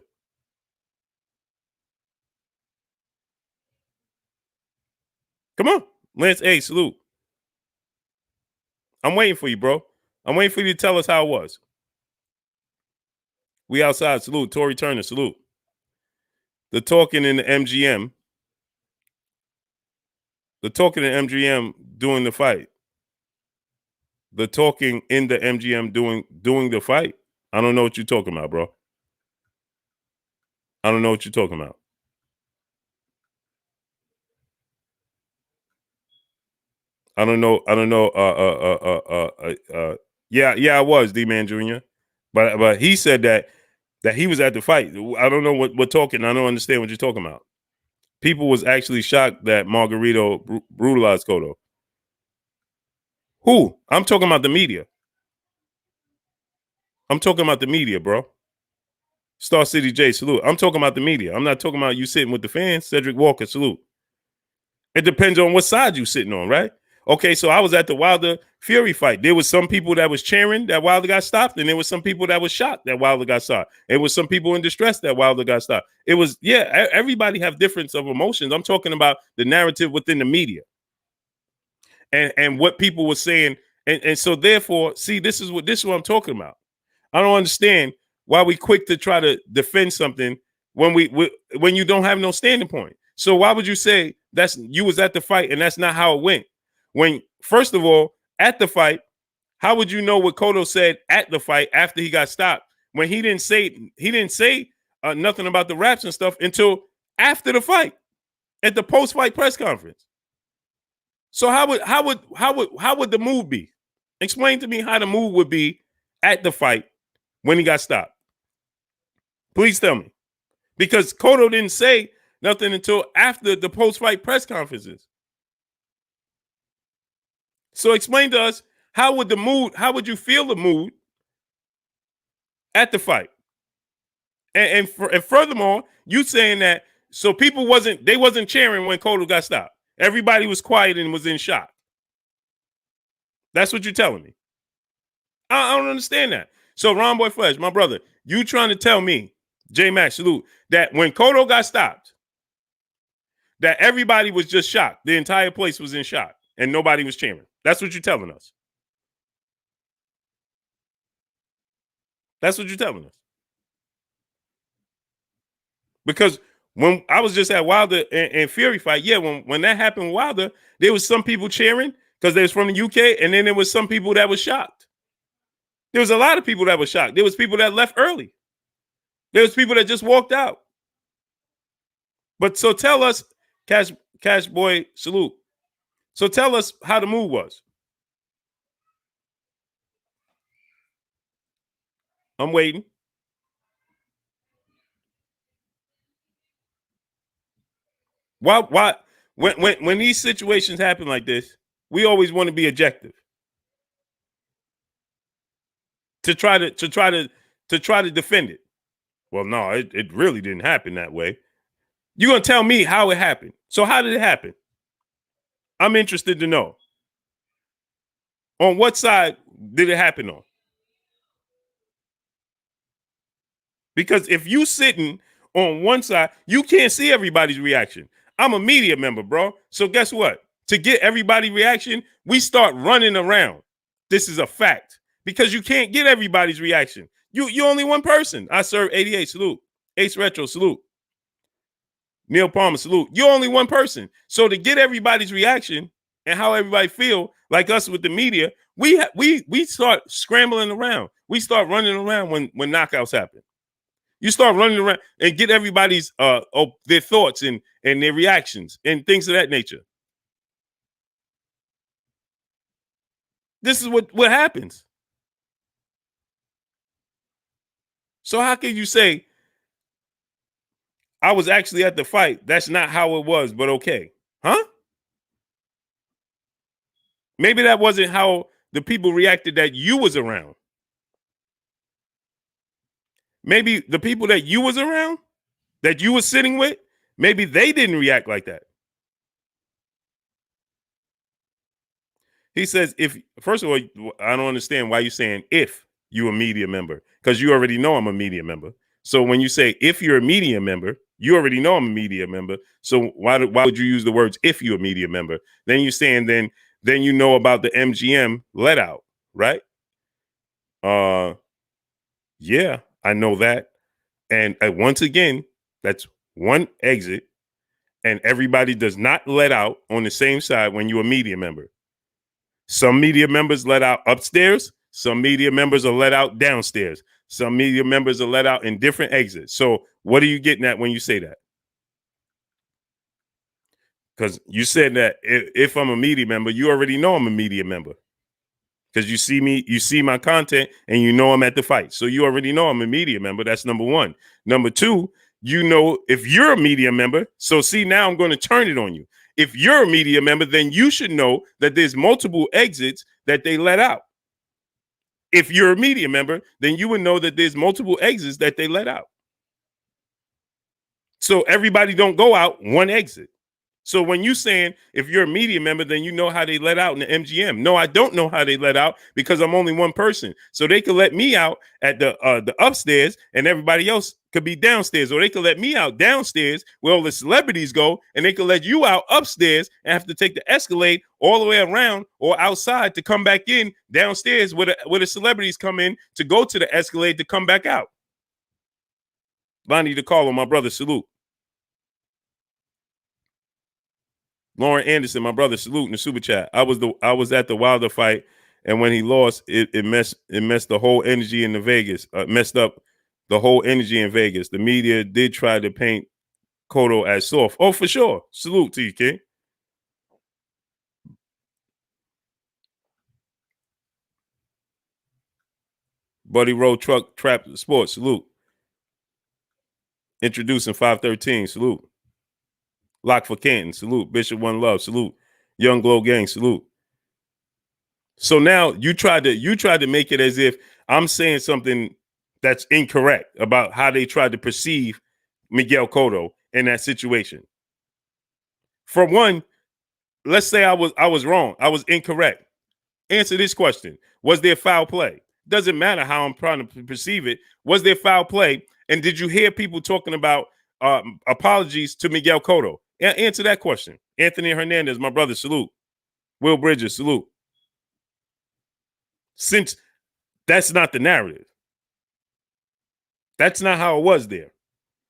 Come on. Lance A. Salute. I'm waiting for you, bro. I'm waiting for you to tell us how it was. We outside. Salute. Tory Turner. Salute. The talking in the MGM. The talking in MGM doing the fight. The talking in the MGM doing the fight. I don't know what you're talking about, bro. I don't know what you're talking about. I don't know. I don't know. Yeah, I was D-Man Jr. But he said that he was at the fight. I don't know what talking. I don't understand what you're talking about. People was actually shocked that Margarito brutalized Cotto. Who? I'm talking about the media. I'm talking about the media, bro. Star City J, salute. I'm talking about the media. I'm not talking about you sitting with the fans. Cedric Walker, salute. It depends on what side you sitting on, right? Okay, so I was at the Wilder Fury fight. There was some people that was cheering that Wilder got stopped, and there was some people that was shocked that Wilder got stopped. It was some people in distress that Wilder got stopped. It was, yeah, everybody have difference of emotions. I'm talking about the narrative within the media and what people were saying. And so therefore, see, this is what I'm talking about. I don't understand why we quick to try to defend something when when you don't have no standing point. So why would you say you was at the fight and that's not how it went? When first of all, at the fight, how would you know what Cotto said at the fight after he got stopped when he didn't say nothing about the raps and stuff until after the fight at the post-fight press conference? So how would the move be? Explain to me how the move would be at the fight when he got stopped. Please tell me. Because Cotto didn't say nothing until after the post-fight press conferences. So explain to us, how would you feel the mood at the fight? And furthermore, you saying that so people wasn't cheering when Cotto got stopped. Everybody was quiet and was in shock. That's what you're telling me. I don't understand that. So Ron Boy Flesh, my brother, you trying to tell me, J Max, salute, that when Cotto got stopped, that everybody was just shocked. The entire place was in shock and nobody was cheering. That's what you're telling us. That's what you're telling us. Because when I was just at Wilder and Fury fight, yeah, when that happened with Wilder, there was some people cheering because they was from the UK, and then there was some people that was shocked. There was a lot of people that were shocked. There was people that left early. There was people that just walked out. But so tell us, Cash Boy, salute. So tell us how the move was. I'm waiting. Why when these situations happen like this, we always want to be objective. To try to defend it. Well, no, it really didn't happen that way. You're gonna tell me how it happened. So how did it happen? I'm interested to know. On what side did it happen on? Because if you sitting on one side, you can't see everybody's reaction. I'm a media member, bro. So guess what? To get everybody's reaction, we start running around. This is a fact. Because you can't get everybody's reaction. You only one person. I serve 88, salute. Ace Retro, salute. Neil Palmer, salute. You're only one person. So to get everybody's reaction and how everybody feel, like us with the media, we start scrambling around. We start running around when knockouts happen. You start running around and get everybody's their thoughts and their reactions and things of that nature. This is what happens. So how can you say I was actually at the fight? That's not how it was, but okay. Huh? Maybe that wasn't how the people reacted that you was around. Maybe the people that you was around, that you was sitting with, maybe they didn't react like that. He says, if first of all, I don't understand why you're saying if you a media member, because you already know I'm a media member. So when you say if you're a media member, you already know I'm a media member. So why would you use the words if you're a media member? Then you're saying then you know about the MGM let out, right? Yeah, I know that. And once again, that's one exit, and everybody does not let out on the same side when you're a media member. Some media members let out upstairs. Some media members are let out downstairs. Some media members are let out in different exits. So what are you getting at when you say that? Because you said that if I'm a media member, you already know I'm a media member. Because you see me, you see my content, and you know I'm at the fight. So you already know I'm a media member. That's number one. Number two, you know if you're a media member. So see, now I'm going to turn it on you. If you're a media member, then you should know that there's multiple exits that they let out. If you're a media member, then you would know that there's multiple exits that they let out. So everybody don't go out one exit. So when you saying if you're a media member, then you know how they let out in the MGM. No, I don't know how they let out because I'm only one person. So they could let me out at the upstairs and everybody else could be downstairs. Or they could let me out downstairs where all the celebrities go, and they could let you out upstairs and have to take the Escalade all the way around or outside to come back in downstairs where the celebrities come in to go to the Escalade to come back out. Lonnie DeCarlo, my brother, salute. Lauren Anderson, my brother, salute in the super chat. I was at the Wilder fight, and when he lost, it messed the whole energy in the Vegas. Messed up the whole energy in Vegas. The media did try to paint Cotto as soft. Oh, for sure. Salute to you, King. Buddy Road Truck Trap Sports. Salute. Introducing 513. Salute. Lock for Canton. Salute. Bishop One Love. Salute. Young Glow Gang. Salute. So now you tried to make it as if I'm saying something that's incorrect about how they tried to perceive Miguel Cotto in that situation. For one, let's say I was wrong. I was incorrect. Answer this question. Was there foul play? Doesn't matter how I'm trying to perceive it. Was there foul play? And did you hear people talking about apologies to Miguel Cotto? Answer that question. Anthony Hernandez, my brother, salute. Will Bridges, salute. Since that's not the narrative. That's not how it was there.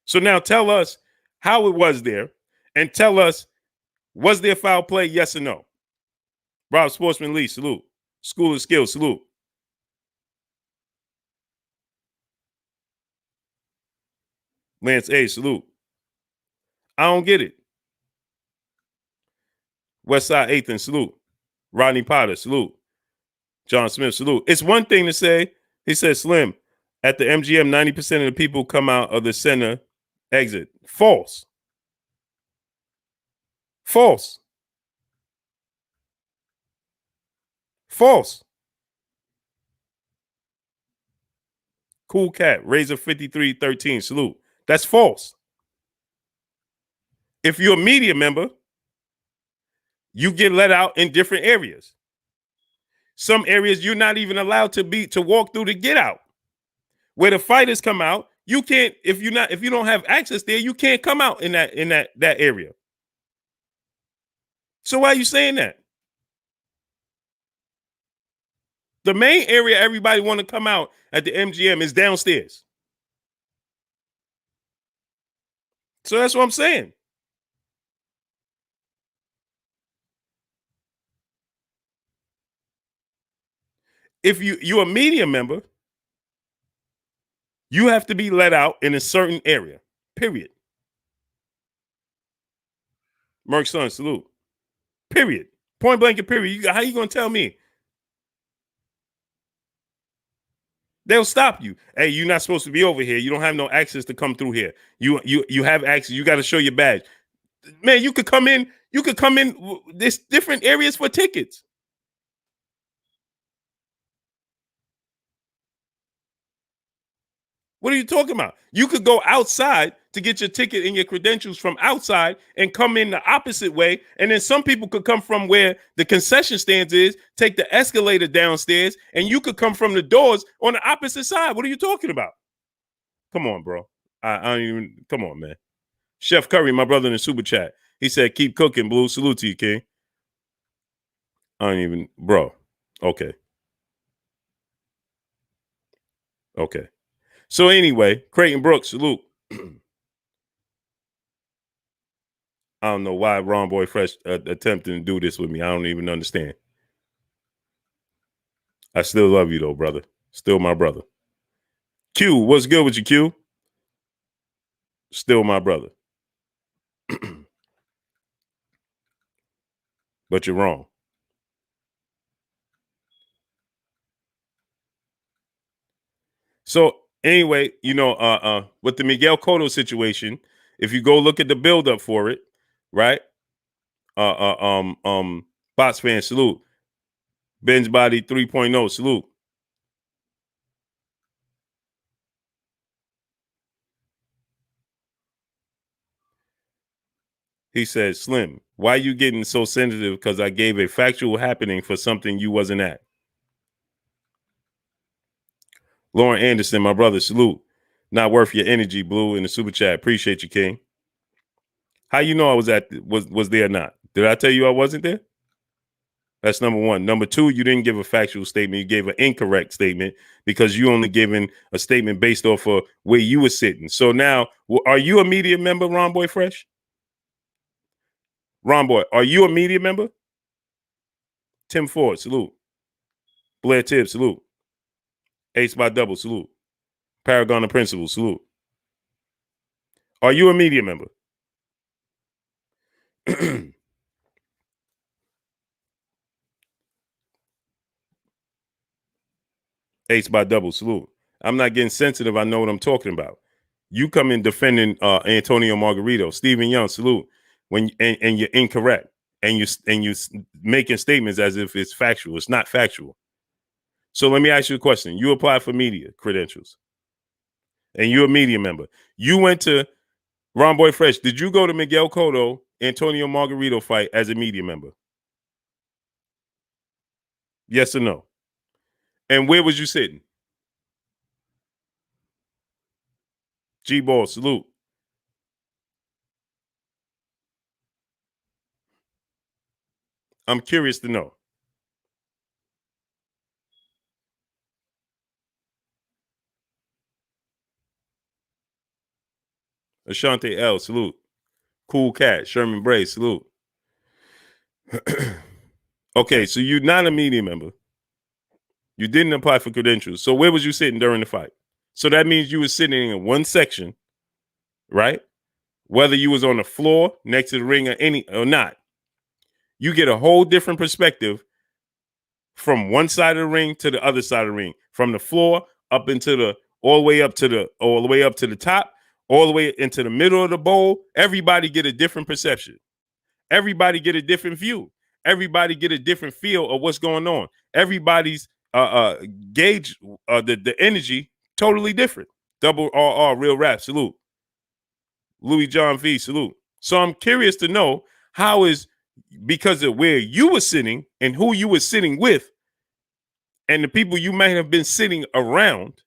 So now tell us how it was there and tell us, was there foul play, yes or no? Rob Sportsman Lee, salute. School of Skills, salute. Lance A, salute. I don't get it. Westside Athan, salute. Rodney Potter, salute. John Smith, salute. It's one thing to say, he said, Slim, at the MGM, 90% of the people come out of the center exit. False. False. False. Cool Cat, Razor 5313, salute. That's false. If you're a media member, you get let out in different areas. Some areas you're not even allowed to walk through to get out. Where the fighters come out, you can't, if you don't have access there, you can't come out in that area. So why are you saying that? The main area everybody want to come out at the MGM is downstairs. So that's what I'm saying. If you're a media member, you have to be let out in a certain area. Period. Merc Son, salute. Period. Point blank and period. How you gonna tell me? They'll stop you. Hey, you're not supposed to be over here. You don't have no access to come through here. You have access. You got to show your badge. Man, you could come in. You could come in. There's different areas for tickets. What are you talking about? You could go outside to get your ticket and your credentials from outside and come in the opposite way. And then some people could come from where the concession stands is, take the escalator downstairs, and you could come from the doors on the opposite side. What are you talking about? Come on, bro. I don't even, come on, man. Chef Curry, my brother in the super chat. He said, keep cooking, Blue. Salute to you, King. I don't even, bro. Okay. Okay. So anyway, Creighton Brooks, salute. I don't know why Ron Boy Fresh attempting to do this with me. I don't even understand. I still love you though, brother. Still my brother. Q, what's good with you, Q? Still my brother. But you're wrong. So anyway, with the Miguel Cotto situation, if you go look at the buildup for it, right? Bots fan, salute. Ben's Body 3.0, salute. He said, Slim, why you getting so sensitive? Because I gave a factual happening for something you wasn't at. Lauren Anderson, my brother, salute. Not worth your energy, Blue, in the super chat. Appreciate you, King. How you know I was there or not? Did I tell you I wasn't there? That's number one. Number two, you didn't give a factual statement. You gave an incorrect statement because you only given a statement based off of where you were sitting. So now, are you a media member, Ron Boy Fresh? Ron Boy, are you a media member? Tim Ford, salute. Blair Tibbs, salute. Ace by Double, salute. Paragon of Principles, salute. Are you a media member? Ace by Double, salute. I'm not getting sensitive. I know what I'm talking about. You come in defending Antonio Margarito, Stephen Young, salute. And you're incorrect, and you making statements as if it's factual. It's not factual. So let me ask you a question. You applied for media credentials, and you're a media member. You went to Ron Boy Fresh. Did you go to Miguel Cotto, Antonio Margarito fight as a media member? Yes or no? And where was you sitting? G-Ball, salute. I'm curious to know. Ashante L, salute. Cool Cat, Sherman Bray, salute. Okay, so you're not a media member. You didn't apply for credentials. So where was you sitting during the fight? So that means you were sitting in one section, right? Whether you was on the floor next to the ring or not, you get a whole different perspective from one side of the ring to the other side of the ring, from the floor up into the all the way up to the top, all the way into the middle of the bowl. Everybody get a different perception. Everybody get a different view. Everybody get a different feel of what's going on. Everybody's gauge the energy totally different. Double RR, real rap, salute. Louis John V, salute. So I'm curious to know how is, because of where you were sitting and who you were sitting with and the people you might have been sitting around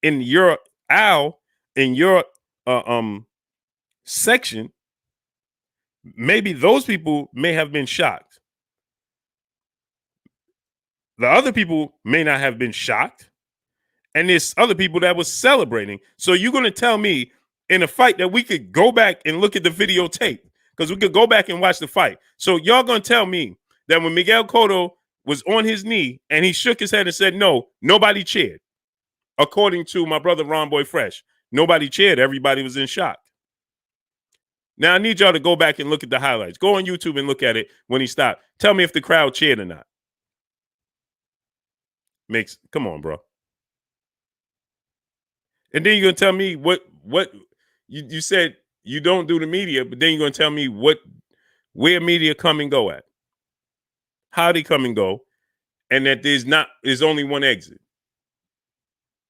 in your aisle, in your section, maybe those people may have been shocked. The other people may not have been shocked. And there's other people that was celebrating. So you're going to tell me in a fight that we could go back and look at the videotape, because we could go back and watch the fight. So y'all going to tell me that when Miguel Cotto was on his knee and he shook his head and said, no, nobody cheered. According to my brother Ron Boy Fresh, nobody cheered. Everybody was in shock. Now I need y'all to go back and look at the highlights. Go on YouTube and look at it when he stopped. Tell me if the crowd cheered or not. Come on, bro. And then you're gonna tell me what you said you don't do the media, but then you're gonna tell me where media come and go at, how they come and go, and that there's only one exit.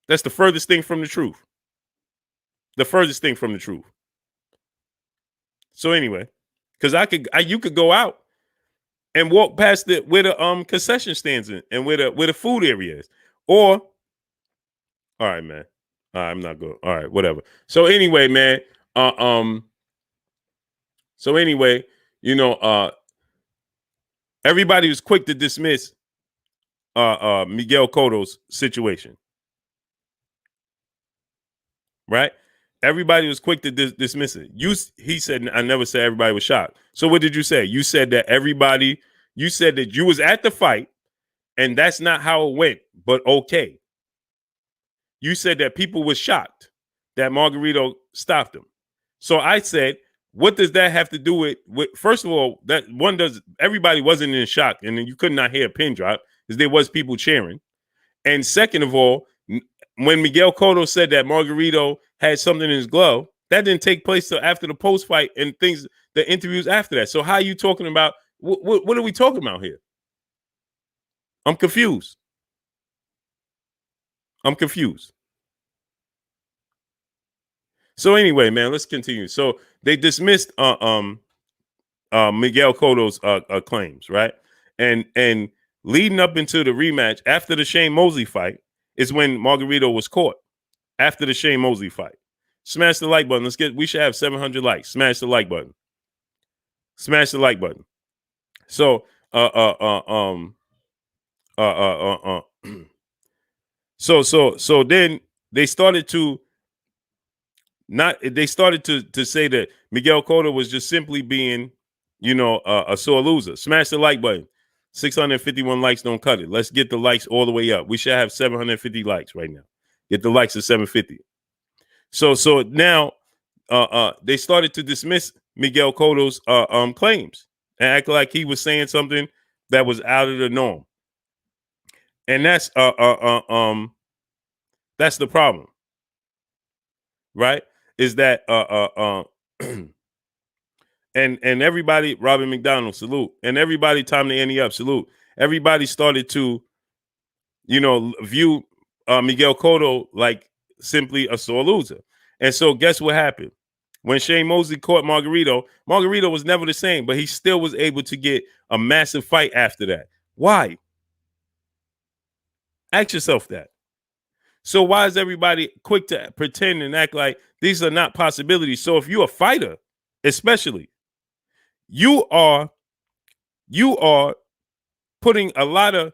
That's the furthest thing from the truth. The furthest thing from the truth. So anyway, because you could go out and walk past where the concession stands and where the food area is, or all right, man. I'm not good. All right, whatever. So anyway, man. So anyway, everybody was quick to dismiss Miguel Cotto's situation, right? Everybody was quick to dismiss it. He said, I never said everybody was shocked. So what did you say? You said that you said that you was at the fight and that's not how it went, but okay. You said that people were shocked that Margarito stopped him. So I said, what does that have to do with first of all, everybody wasn't in shock and then you could not hear a pin drop because there was people cheering. And second of all, when Miguel Cotto said that Margarito had something in his glove, that didn't take place till after the post fight and the interviews after that. So how are you talking about? What are we talking about here? I'm confused. So anyway, man, let's continue. So they dismissed Miguel Cotto's claims, right? And leading up into the rematch after the Shane Mosley fight is when Margarito was caught. After the Shane Mosley fight, smash the like button. We should have 700 likes. Smash the like button. Smash the like button. So so then they started to say that Miguel Cotto was just simply being, a sore loser. Smash the like button. 651 likes don't cut it. Let's get the likes all the way up. We should have 750 likes right now. Get the likes at 750. So now they started to dismiss Miguel Cotto's claims and act like he was saying something that was out of the norm. And that's the problem. Right? Is that and everybody, Robin McDonald, salute. And everybody, Tom the Annie up, salute. Everybody started to, view Miguel Cotto like simply a sore loser. And so guess what happened? When Shane Mosley caught Margarito was never the same, but he still was able to get a massive fight after that. Why? Ask yourself that. So why is everybody quick to pretend and act like these are not possibilities? So if you're a fighter, especially, you are putting a lot of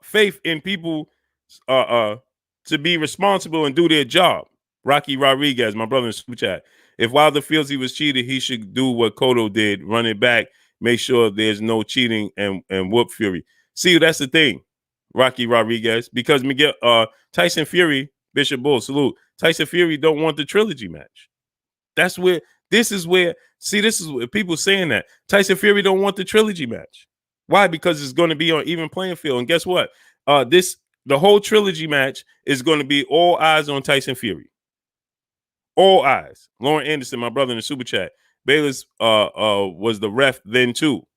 faith in people to be responsible and do their job. Rocky Rodriguez, my brother in Super Chat. If Wilder feels he was cheated, he should do what Cotto did, run it back, make sure there's no cheating and whoop Fury. See, that's the thing, Rocky Rodriguez, because Tyson Fury, Bishop Bull, salute. Tyson Fury don't want the trilogy match. This is where people saying that Tyson Fury don't want the trilogy match. Why? Because it's going to be on even playing field. And guess what? The whole trilogy match is going to be all eyes on Tyson Fury. All eyes. Lauren Anderson, my brother in the Super Chat. Bayless was the ref then too.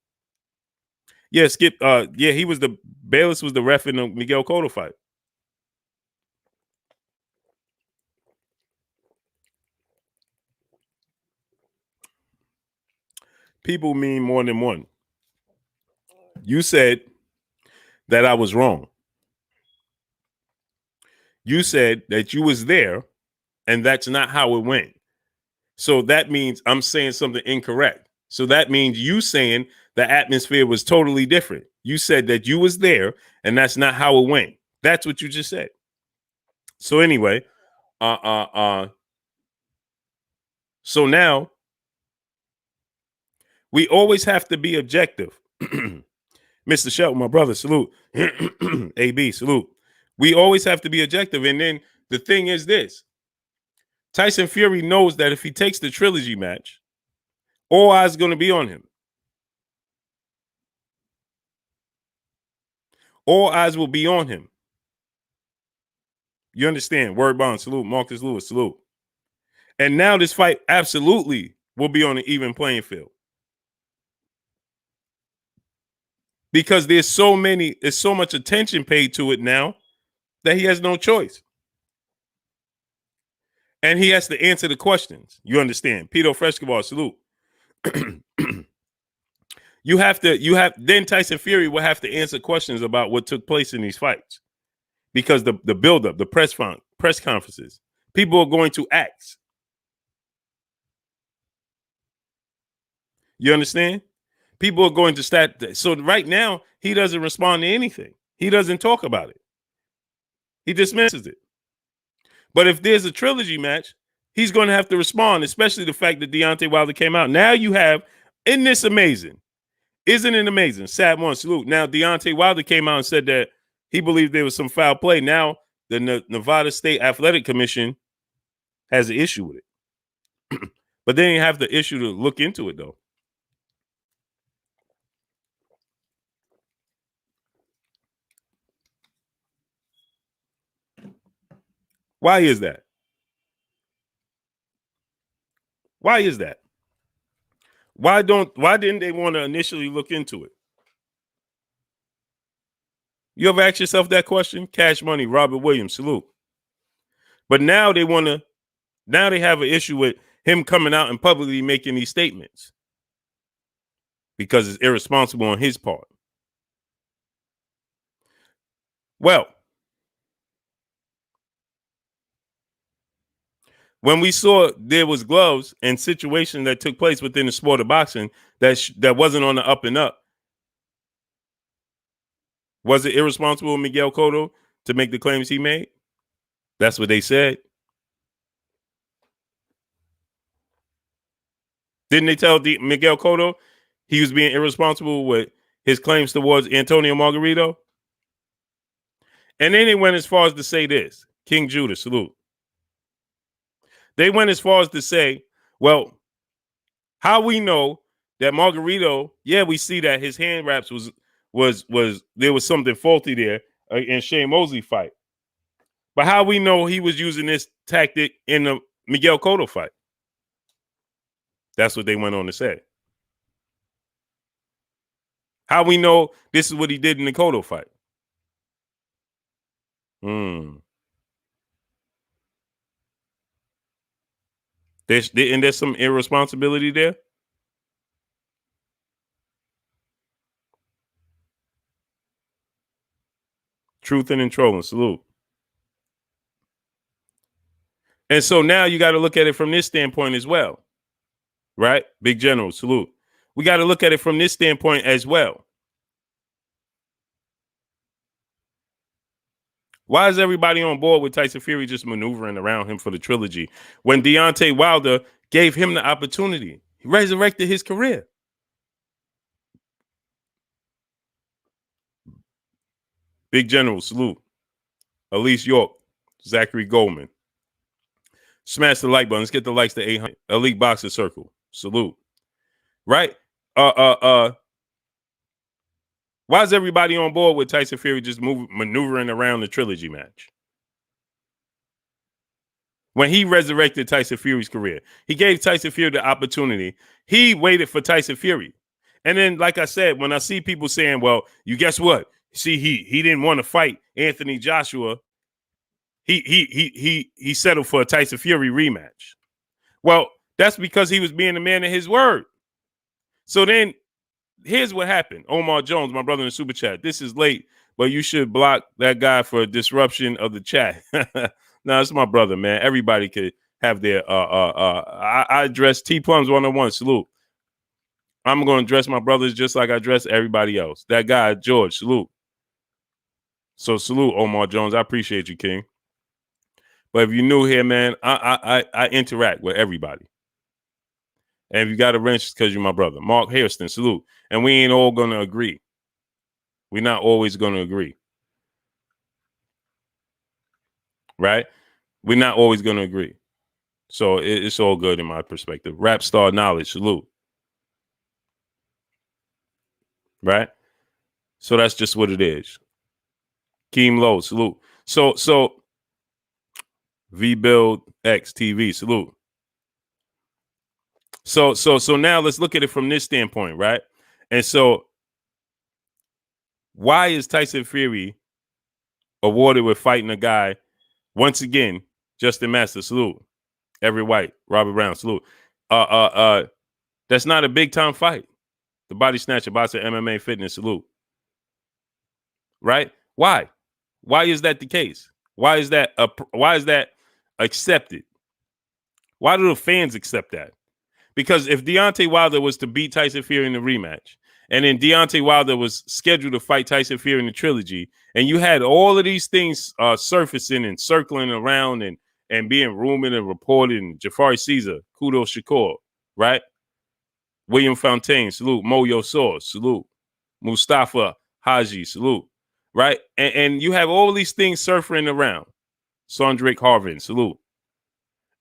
Yeah, Skip. Bayless was the ref in the Miguel Cotto fight. People mean more than one. You said that I was wrong. You said that you was there and that's not how it went. So that means I'm saying something incorrect. So that means you saying the atmosphere was totally different. You said that you was there and that's not how it went. That's what you just said. So anyway, so now we always have to be objective. Mr. Shelton, my brother, salute. AB, salute. We always have to be objective. And then the thing is this. Tyson Fury knows that if he takes the trilogy match, all eyes are going to be on him. All eyes will be on him. You understand? Word bond, salute. Marcus Lewis, salute. And now this fight absolutely will be on an even playing field. Because there's so much attention paid to it now that he has no choice. And he has to answer the questions. You understand? Pito Frescobar, salute. Then Tyson Fury will have to answer questions about what took place in these fights. Because the buildup, the press conferences, people are going to ask. You understand? People are going to start. So right now, he doesn't respond to anything. He doesn't talk about it. He dismisses it. But if there's a trilogy match, he's going to have to respond, especially the fact that Deontay Wilder came out. Now you have, isn't this amazing? Isn't it amazing? Sad one, salute. Now Deontay Wilder came out and said that he believed there was some foul play. Now the Nevada State Athletic Commission has an issue with it. But they didn't have the issue to look into it, though. Why is that? Why is that? Why didn't they want to initially look into it? You ever ask yourself that question? Cash Money, Robert Williams, salute. But now they have an issue with him coming out and publicly making these statements because it's irresponsible on his part. Well, when we saw there was gloves and situations that took place within the sport of boxing that wasn't on the up and up, was it irresponsible of Miguel Cotto to make the claims he made? That's what they said. Didn't they tell Miguel Cotto he was being irresponsible with his claims towards Antonio Margarito? And then they went as far as to say this. King Judah, salute. They went as far as to say, well, how we know that Margarito, yeah, we see that his hand wraps was there was something faulty there in Shane Mosley fight. But how we know he was using this tactic in the Miguel Cotto fight? That's what they went on to say. How we know this is what he did in the Cotto fight? There's some irresponsibility there. Truth and trolling, salute. And so now you got to look at it from this standpoint as well, right? Big General, salute. We got to look at it from this standpoint as well. Why is everybody on board with Tyson Fury just maneuvering around him for the trilogy when Deontay Wilder gave him the opportunity? He resurrected his career. Big General, salute. Elise York, Zachary Goldman. Smash the like button. Let's get the likes to 800. Elite Boxer Circle, salute. Right? Why is everybody on board with Tyson Fury just maneuvering around the trilogy match? When he resurrected Tyson Fury's career, he gave Tyson Fury the opportunity. He waited for Tyson Fury. And then, like I said, when I see people saying, well, you guess what? See, he didn't want to fight Anthony Joshua. He settled for a Tyson Fury rematch. Well, that's because he was being a man of his word. So then here's what happened. Omar Jones, my brother in the super chat. This is late, but you should block that guy for disruption of the chat. No, it's my brother, man. Everybody could have their I address T Plums 101. Salute. I'm going to address my brothers just like I address everybody else. That guy, George, salute. So salute, Omar Jones. I appreciate you, King. But if you're new here, man, I interact with everybody. And if you got a wrench, it's because you're my brother. Mark Hairston, salute. And we ain't all going to agree. We're not always going to agree. Right? We're not always going to agree. So it's all good in my perspective. Rap star knowledge, salute. Right? So that's just what it is. Keem Lowe, salute. So V-Build X TV. Salute. So now let's look at it from this standpoint, right? And so why is Tyson Fury awarded with fighting a guy once again? Justin Master, salute. Every White, Robert Brown, salute. That's not a big time fight. The body snatcher, boxer, MMA, fitness, salute. Right? Why? Why is that the case? Why is that accepted? Why do the fans accept that? Because if Deontay Wilder was to beat Tyson Fury in the rematch, and then Deontay Wilder was scheduled to fight Tyson Fury in the trilogy, and you had all of these things surfacing and circling around and being rumored and reported, and Jafari Caesar, Kudos Shakur, right? William Fontaine, salute. Mo Yosor, salute. Mustafa Haji, salute. Right? And you have all these things surfing around. Sondrick Harvin, salute.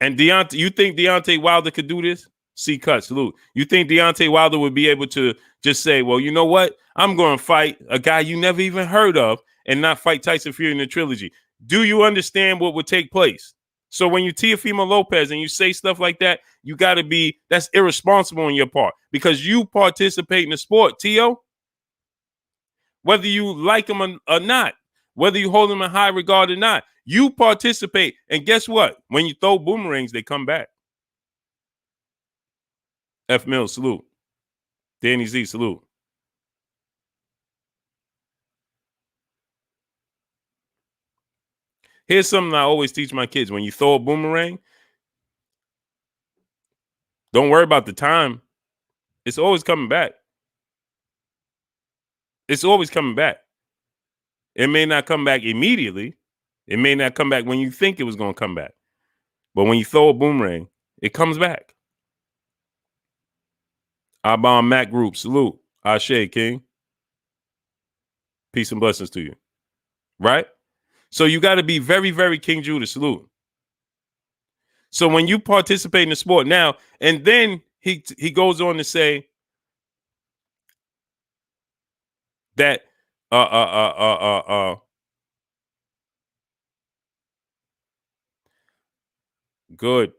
And Deontay, you think Deontay Wilder could do this? C cut, salute. You think Deontay Wilder would be able to just say, well, you know what? I'm going to fight a guy you never even heard of and not fight Tyson Fury in the trilogy. Do you understand what would take place? So when you Teofimo Lopez and you say stuff like that, you got to be, that's irresponsible on your part because you participate in the sport, Teo. Whether you like him or not, whether you hold him in high regard or not, you participate. And guess what? When you throw boomerangs, they come back. F. Mills, salute. Danny Z, salute. Here's something I always teach my kids. When you throw a boomerang, don't worry about the time. It's always coming back. It's always coming back. It may not come back immediately. It may not come back when you think it was going to come back. But when you throw a boomerang, it comes back. Abam Mac Group, salute. Ashe, King. Peace and blessings to you. Right? So you got to be very, very King Judah, salute. So when you participate in the sport now, and then he goes on to say that good.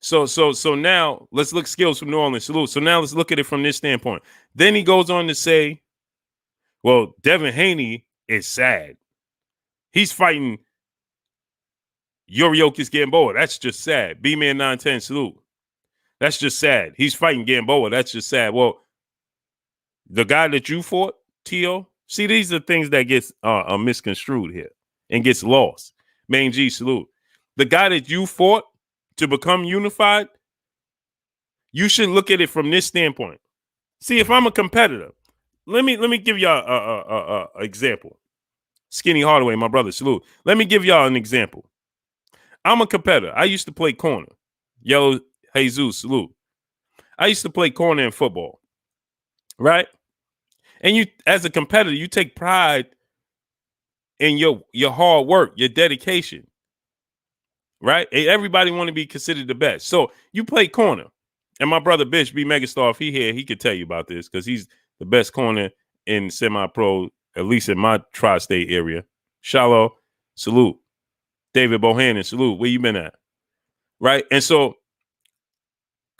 So now let's look skills from New Orleans. Salute. So now let's look at it from this standpoint. Then he goes on to say, well, Devin Haney is sad. He's fighting Yuriokis Gamboa. That's just sad. B-Man 910, salute. That's just sad. He's fighting Gamboa. That's just sad. Well, the guy that you fought, Tio, see, these are things that gets misconstrued here and gets lost. Main G, salute. The guy that you fought to become unified, you should look at it from this standpoint. See, if I'm a competitor, let me give y'all a example. Skinny Hardaway, my brother, salute. Let me give y'all an example. I'm a competitor. I used to play corner. Yellow Jesus, salute. I used to play corner in football, right? And you, as a competitor, you take pride in your hard work, your dedication, right? Everybody want to be considered the best. So you play corner. And my brother Bish, B Megastar, if he here, he could tell you about this because he's the best corner in semi-pro, at least in my tri-state area. Shallow, salute. David Bohannon, salute. Where you been at? Right? And so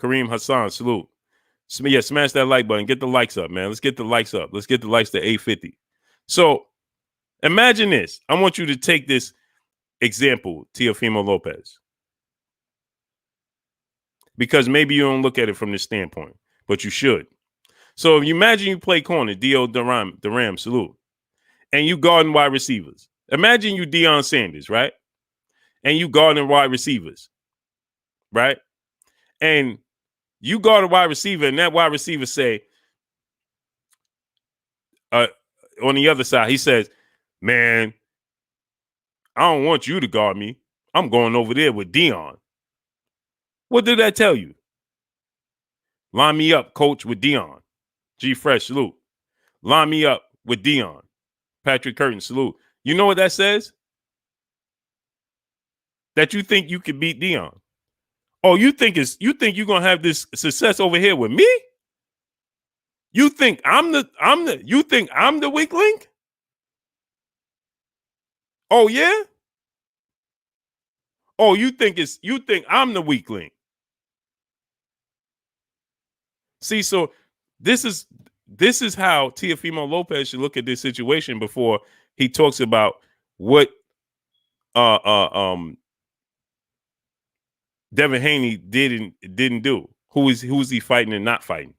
Kareem Hassan, salute. Yeah, smash that like button. Get the likes up, man. Let's get the likes up. Let's get the likes to 850. So imagine this. I want you to take this example, Teofimo Lopez. Because maybe you don't look at it from this standpoint, but you should. So if you imagine you play corner, Dio Duram, salute, and you guarding wide receivers. Imagine you Deion Sanders, right? And you guarding wide receivers, right? And you guard a wide receiver, and that wide receiver say, on the other side, he says, man, I don't want you to guard me. I'm going over there with Deion. What did that tell you? Line me up, coach, with Deion. G Fresh, salute. Line me up with Deion. Patrick Curtin, salute. You know what that says? That you think you can beat Deion. Oh, you think you're gonna have this success over here with me? You think I'm the weak link? Oh yeah? Oh, you think I'm the weak link. See, so this is how Teofimo Lopez should look at this situation before he talks about what uh uh um Devin Haney didn't do. Who's he fighting and not fighting?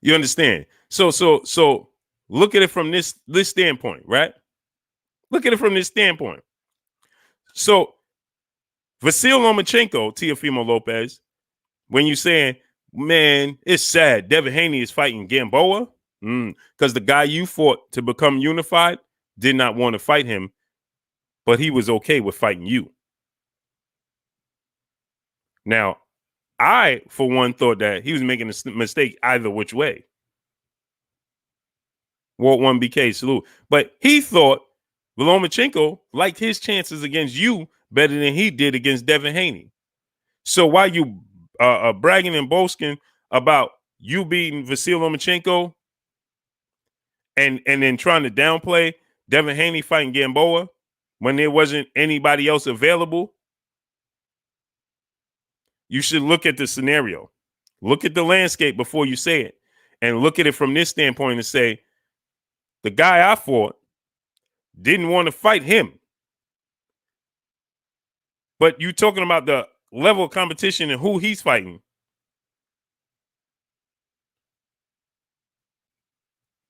You understand? So look at it from this standpoint, right? Look at it from this standpoint. So Vasil Lomachenko, Teofimo Lopez, when you saying, man, it's sad Devin Haney is fighting Gamboa, because the guy you fought to become unified did not want to fight him, but he was okay with fighting you. Now, I, for one, thought that he was making a mistake either which way. Walt 1 BK, salute. But he thought Lomachenko liked his chances against you better than he did against Devin Haney. So while you bragging and boasting about you beating Vasil Lomachenko and then trying to downplay Devin Haney fighting Gamboa when there wasn't anybody else available, you should look at the scenario. Look at the landscape before you say it. And look at it from this standpoint and say, the guy I fought didn't want to fight him. But you talking about the level of competition and who he's fighting.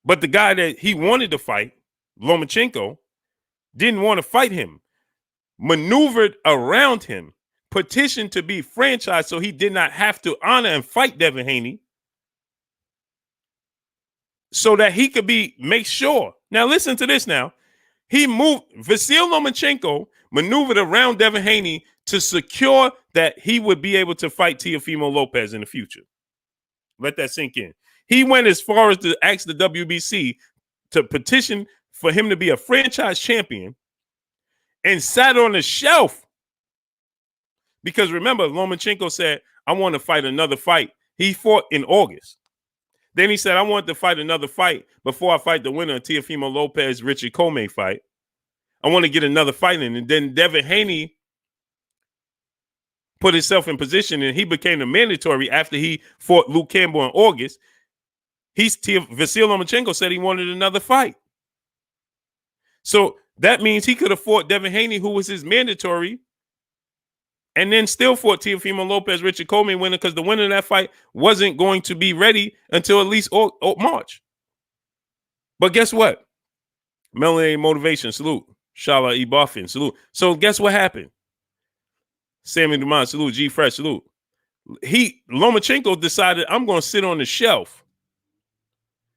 But the guy that he wanted to fight, Lomachenko, didn't want to fight him, maneuvered around him, petitioned to be franchised so he did not have to honor and fight Devin Haney so that he could make sure. Now listen to this now. He moved, Vasil Lomachenko maneuvered around Devin Haney to secure that he would be able to fight Teofimo Lopez in the future. Let that sink in. He went as far as to ask the WBC to petition for him to be a franchise champion and sat on the shelf. Because remember, Lomachenko said, I want to fight another fight. He fought in August. Then he said, I want to fight another fight before I fight the winner of Teofimo Lopez, Richard Comey fight. I want to get another fight in. And then Devin Haney put himself in position and he became the mandatory after he fought Luke Campbell in August. Vasil Lomachenko said he wanted another fight. So that means he could have fought Devin Haney, who was his mandatory, and then still fought Teofimo Lopez, Richard Comey winner, because the winner of that fight wasn't going to be ready until at least March. But guess what? Melanated Motivation, salute. Shala E. Buffin, salute. So guess what happened? Sammy Dumont, salute. G Fresh, salute. Lomachenko decided, I'm going to sit on the shelf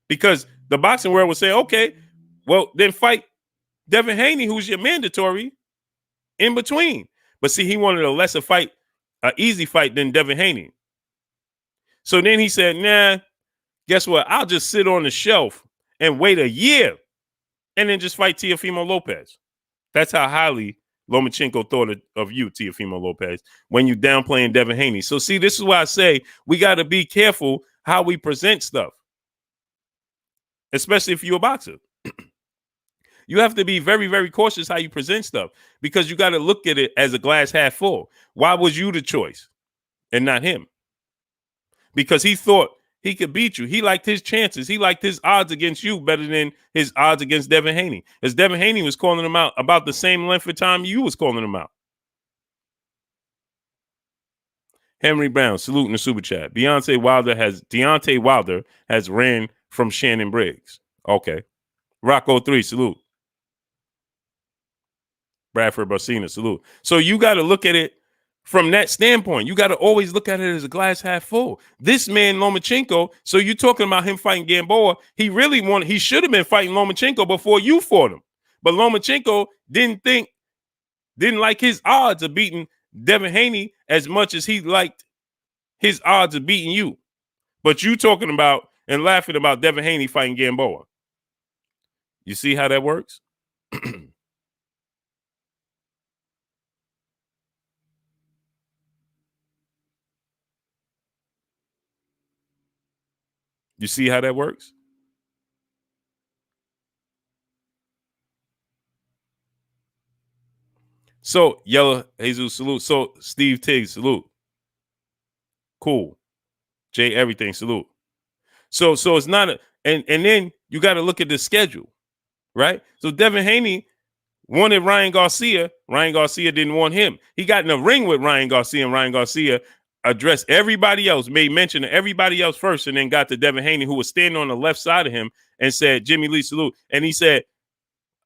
because the boxing world would say, okay, well, then fight Devin Haney, who's your mandatory, in between. But see, he wanted a lesser fight, an easy fight than Devin Haney. So then he said, nah, guess what? I'll just sit on the shelf and wait a year and then just fight Teofimo Lopez. That's how highly Lomachenko thought of you, Teofimo Lopez, when you downplaying Devin Haney. So see, this is why I say we got to be careful how we present stuff, especially if you're a boxer. You have to be very, very cautious how you present stuff because you got to look at it as a glass half full. Why was you the choice and not him? Because he thought he could beat you. He liked his chances. He liked his odds against you better than his odds against Devin Haney. As Devin Haney was calling him out about the same length of time you was calling him out. Henry Brown, salute in the super chat. Deontay Wilder has ran from Shannon Briggs. Okay. Rocco 3, salute. Bradford Barcina, salute. So you got to look at it from that standpoint. You got to always look at it as a glass half full. This man, Lomachenko, so you're talking about him fighting Gamboa. He should have been fighting Lomachenko before you fought him. But Lomachenko didn't like his odds of beating Devin Haney as much as he liked his odds of beating you. But you talking about and laughing about Devin Haney fighting Gamboa. You see how that works? You see how that works? So Yellow Jesus, salute. So Steve Tiggs, salute. Cool. Jay, everything, salute. So it's not a and then you got to look at the schedule, right? So Devin Haney wanted Ryan Garcia. Ryan Garcia didn't want him. He got in a ring with Ryan Garcia, and Ryan Garcia addressed everybody else, made mention of everybody else first, and then got to Devin Haney, who was standing on the left side of him, and said, Jimmy Lee, salute. And he said,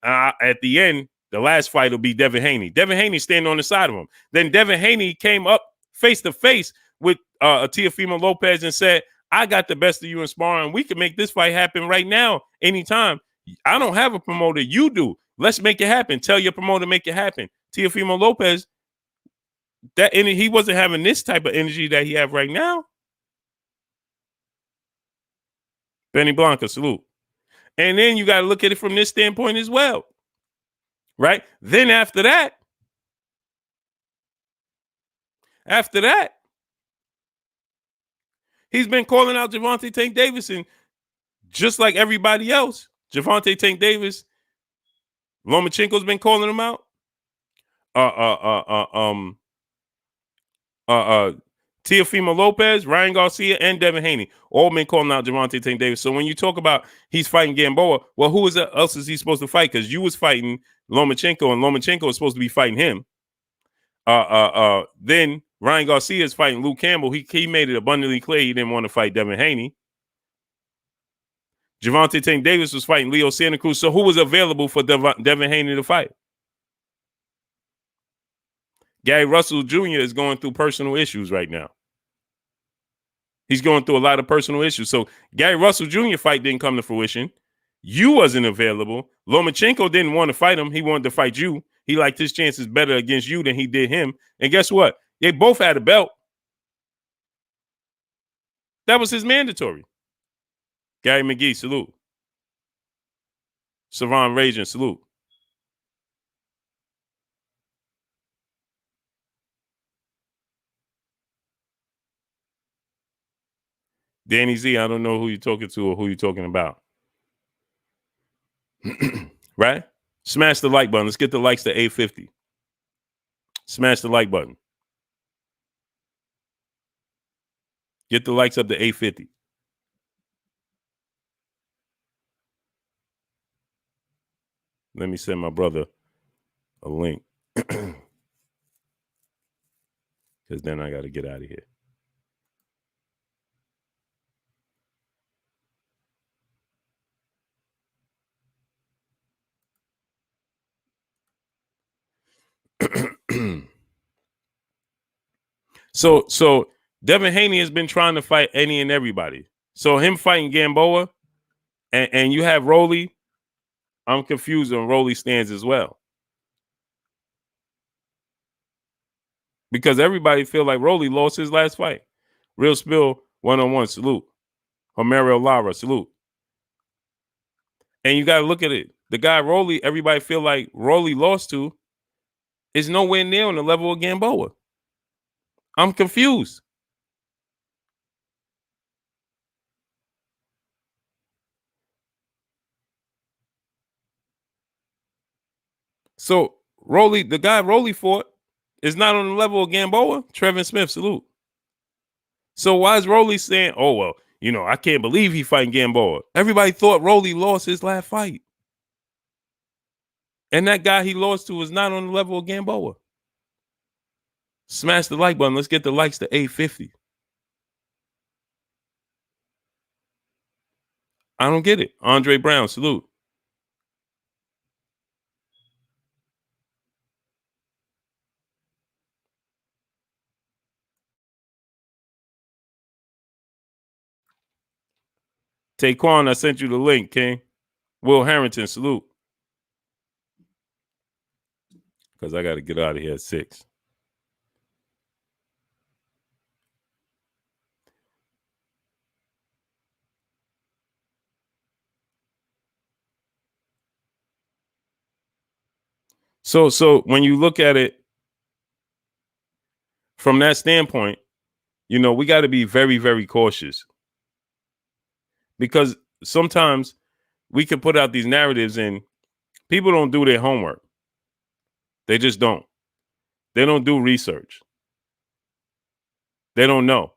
at the end, the last fight will be Devin Haney. Devin Haney standing on the side of him. Then Devin Haney came up face to face with Teofimo Lopez and said, I got the best of you in sparring. We can make this fight happen right now, anytime. I don't have a promoter. You do. Let's make it happen. Tell your promoter, make it happen. Teofimo Lopez, he wasn't having this type of energy that he have right now. Benny Blanca, salute. And then you got to look at it from this standpoint as well. Right? Then after that, he's been calling out Gervonta Tank Davis, and just like everybody else, Gervonta Tank Davis, Lomachenko's been calling him out. Teofimo Lopez, Ryan Garcia, and Devin Haney all been calling out Gervonta Tank Davis. So when you talk about he's fighting Gamboa, well, who else is he supposed to fight? Because you was fighting Lomachenko, and Lomachenko is supposed to be fighting him. Then Ryan Garcia is fighting Luke Campbell. He made it abundantly clear he didn't want to fight Devin Haney. Gervonta Tank Davis was fighting Leo Santa Cruz. So who was available for Devin Haney to fight? Gary Russell Jr. is going through personal issues right now. He's going through a lot of personal issues. So Gary Russell Jr. fight didn't come to fruition. You wasn't available. Lomachenko didn't want to fight him. He wanted to fight you. He liked his chances better against you than he did him. And guess what? They both had a belt. That was his mandatory. Gary McGee, salute. Savon Rajan, salute. Danny Z, I don't know who you're talking to or who you're talking about. Right? Smash the like button. Let's get the likes to 850. Smash the like button. Get the likes up to 850. Let me send my brother a link. Because then I got to get out of here. So Devin Haney has been trying to fight any and everybody. So him fighting Gamboa and you have Rolly, I'm confused on Rolly stands as well. Because everybody feel like Rolly lost his last fight. Real Spill 101, salute. Homero Lara, salute. And you got to look at it. The guy Rolly, everybody feel like Rolly lost to, is nowhere near on the level of Gamboa. I'm confused. So Rolly, the guy Rolly fought, is not on the level of Gamboa. Trevin Smith, salute. So why is Rolly saying, oh, well, I can't believe he fighting Gamboa? Everybody thought Rolly lost his last fight. And that guy he lost to was not on the level of Gamboa. Smash the like button. Let's get the likes to 850. I don't get it. Andre Brown, salute. Taquan, I sent you the link, King. Will Harrington, salute. Because I got to get out of here at 6. So when you look at it from that standpoint, we got to be very, very cautious. Because sometimes we can put out these narratives and people don't do their homework. They just don't. They don't do research. They don't know.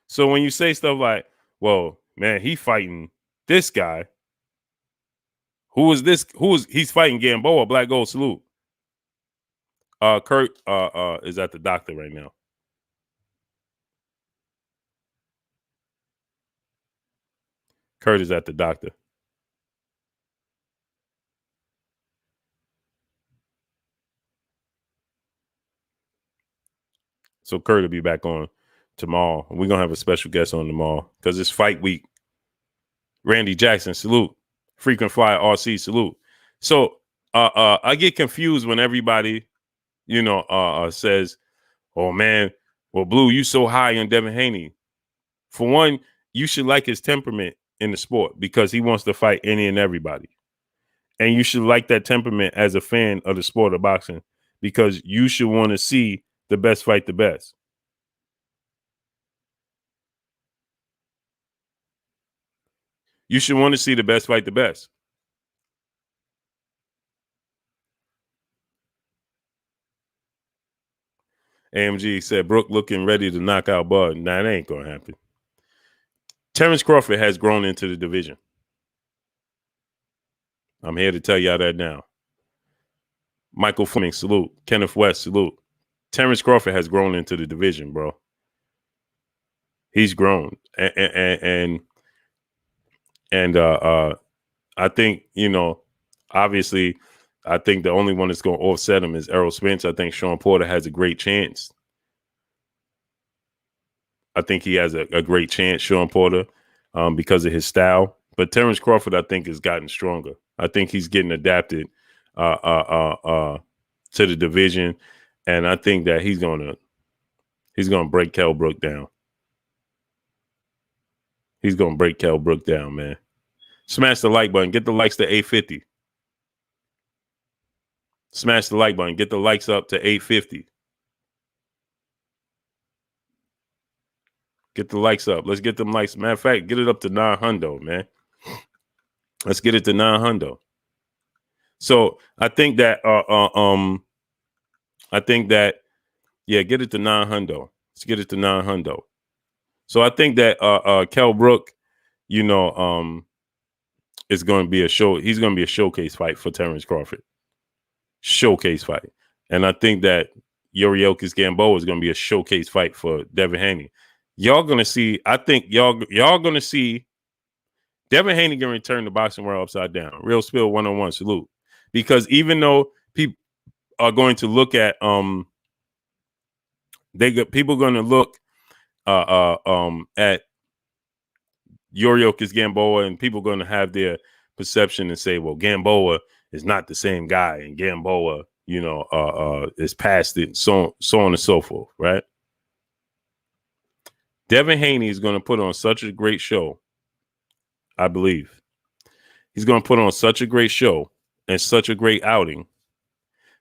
So when you say stuff like, well, man, he fighting this guy. Who is this? He's fighting Gamboa, Black Gold Salute. Kurt is at the doctor right now. Kurt is at the doctor. So Kurt will be back on tomorrow. We're going to have a special guest on tomorrow because it's fight week. Randy Jackson, salute. Frequent Flyer RC, salute. So I get confused when everybody, says, oh, man, well, Blue, you so high on Devin Haney. For one, you should like his temperament in the sport because he wants to fight any and everybody. And you should like that temperament as a fan of the sport of boxing because you should want to see the best fight the best. You should want to see the best fight the best. AMG said Brook looking ready to knock out Bud. Nah, that ain't going to happen. Terrence Crawford has grown into the division. I'm here to tell y'all that now. Michael Fleming, salute. Kenneth West, salute. Terrence Crawford has grown into the division, bro. He's grown. And I think, obviously, I think the only one that's going to offset him is Errol Spence. I think Sean Porter has a great chance. I think he has a great chance, Sean Porter, because of his style. But Terrence Crawford, I think, has gotten stronger. I think he's getting adapted to the division, and I think that he's gonna break Kell Brook down. He's gonna break Kell Brook down, man. Smash the like button. Get the likes to 850. Smash the like button. Get the likes up to 850. Get the likes up. Let's get them likes. Matter of fact, get it up to 900, man. Let's get it to 900. So I think that get it to 900. Let's get it to 900. So I think that Kell Brook, is going to be a show. He's going to be a showcase fight for Terrence Crawford. Showcase fight. And I think that Yoriokas Gamboa is going to be a showcase fight for Devin Haney. Y'all going to see, I think y'all going to see Devin Haney going to return the boxing world upside down. Real Spill 101, salute. Because even though people are going to look at people are going to look at Yoriokas Gamboa, and people are going to have their perception and say, well, Gamboa is not the same guy, and Gamboa, is past it, so on and so forth, right? Devin Haney is going to put on such a great show, I believe. He's going to put on such a great show and such a great outing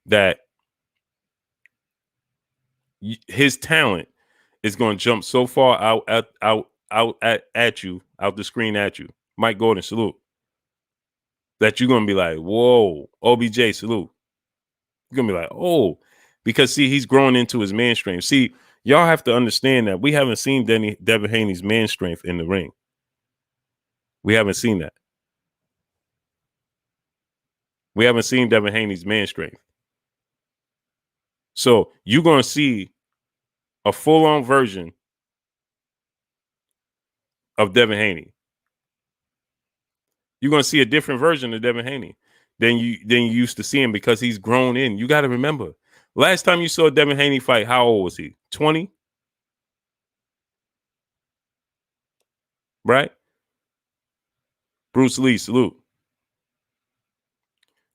that his talent is going to jump so far out the screen at you. Mike Gordon, salute. That you're going to be like, whoa, OBJ, salute. You're going to be like, oh, because see, he's growing into his man strength. See, y'all have to understand that we haven't seen Devin Haney's man strength in the ring. We haven't seen that. We haven't seen Devin Haney's man strength. So you're going to see a full-on version of Devin Haney. You're going to see a different version of Devin Haney than you used to see him because he's grown in. You got to remember, last time you saw Devin Haney fight, how old was he? 20? Right? Bruce Lee, salute.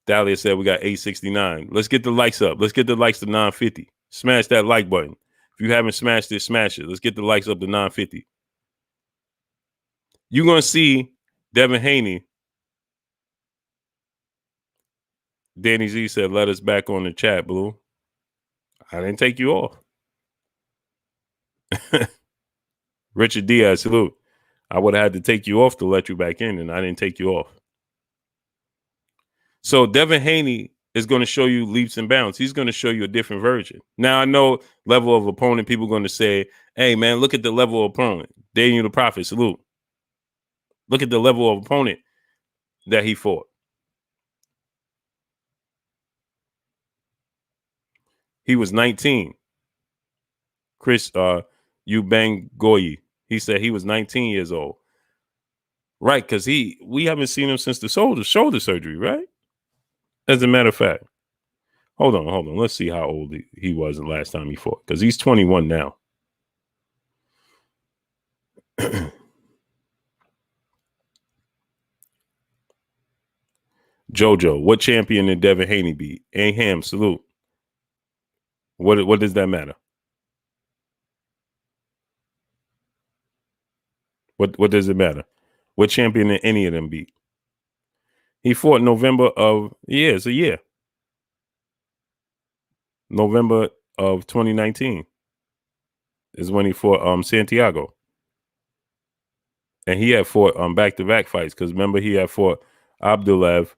Dahlia said we got 869. Let's get the likes up. Let's get the likes to 950. Smash that like button. If you haven't smashed it, smash it. Let's get the likes up to 950. You're going to see Devin Haney. Danny Z said, let us back on the chat, Blue. I didn't take you off. Richard Diaz, salute. I would have had to take you off to let you back in, and I didn't take you off. So Devin Haney is going to show you leaps and bounds. He's going to show you a different version. Now, I know level of opponent, people are going to say, hey, man, look at the level of opponent. Daniel the Prophet, salute. Look at the level of opponent that he fought. He was 19. Chris Ubangoyi, he said he was 19 years old. Right, because we haven't seen him since the shoulder surgery, right? As a matter of fact. Hold on. Let's see how old he was the last time he fought, because he's 21 now. Jojo, what champion did Devin Haney beat? Aham, salute. What does that matter? What does it matter? What champion did any of them beat? He fought November of it's a year. November of 2019 is when he fought Santiago. And he had fought back-to-back fights, because remember he had fought Abdulaev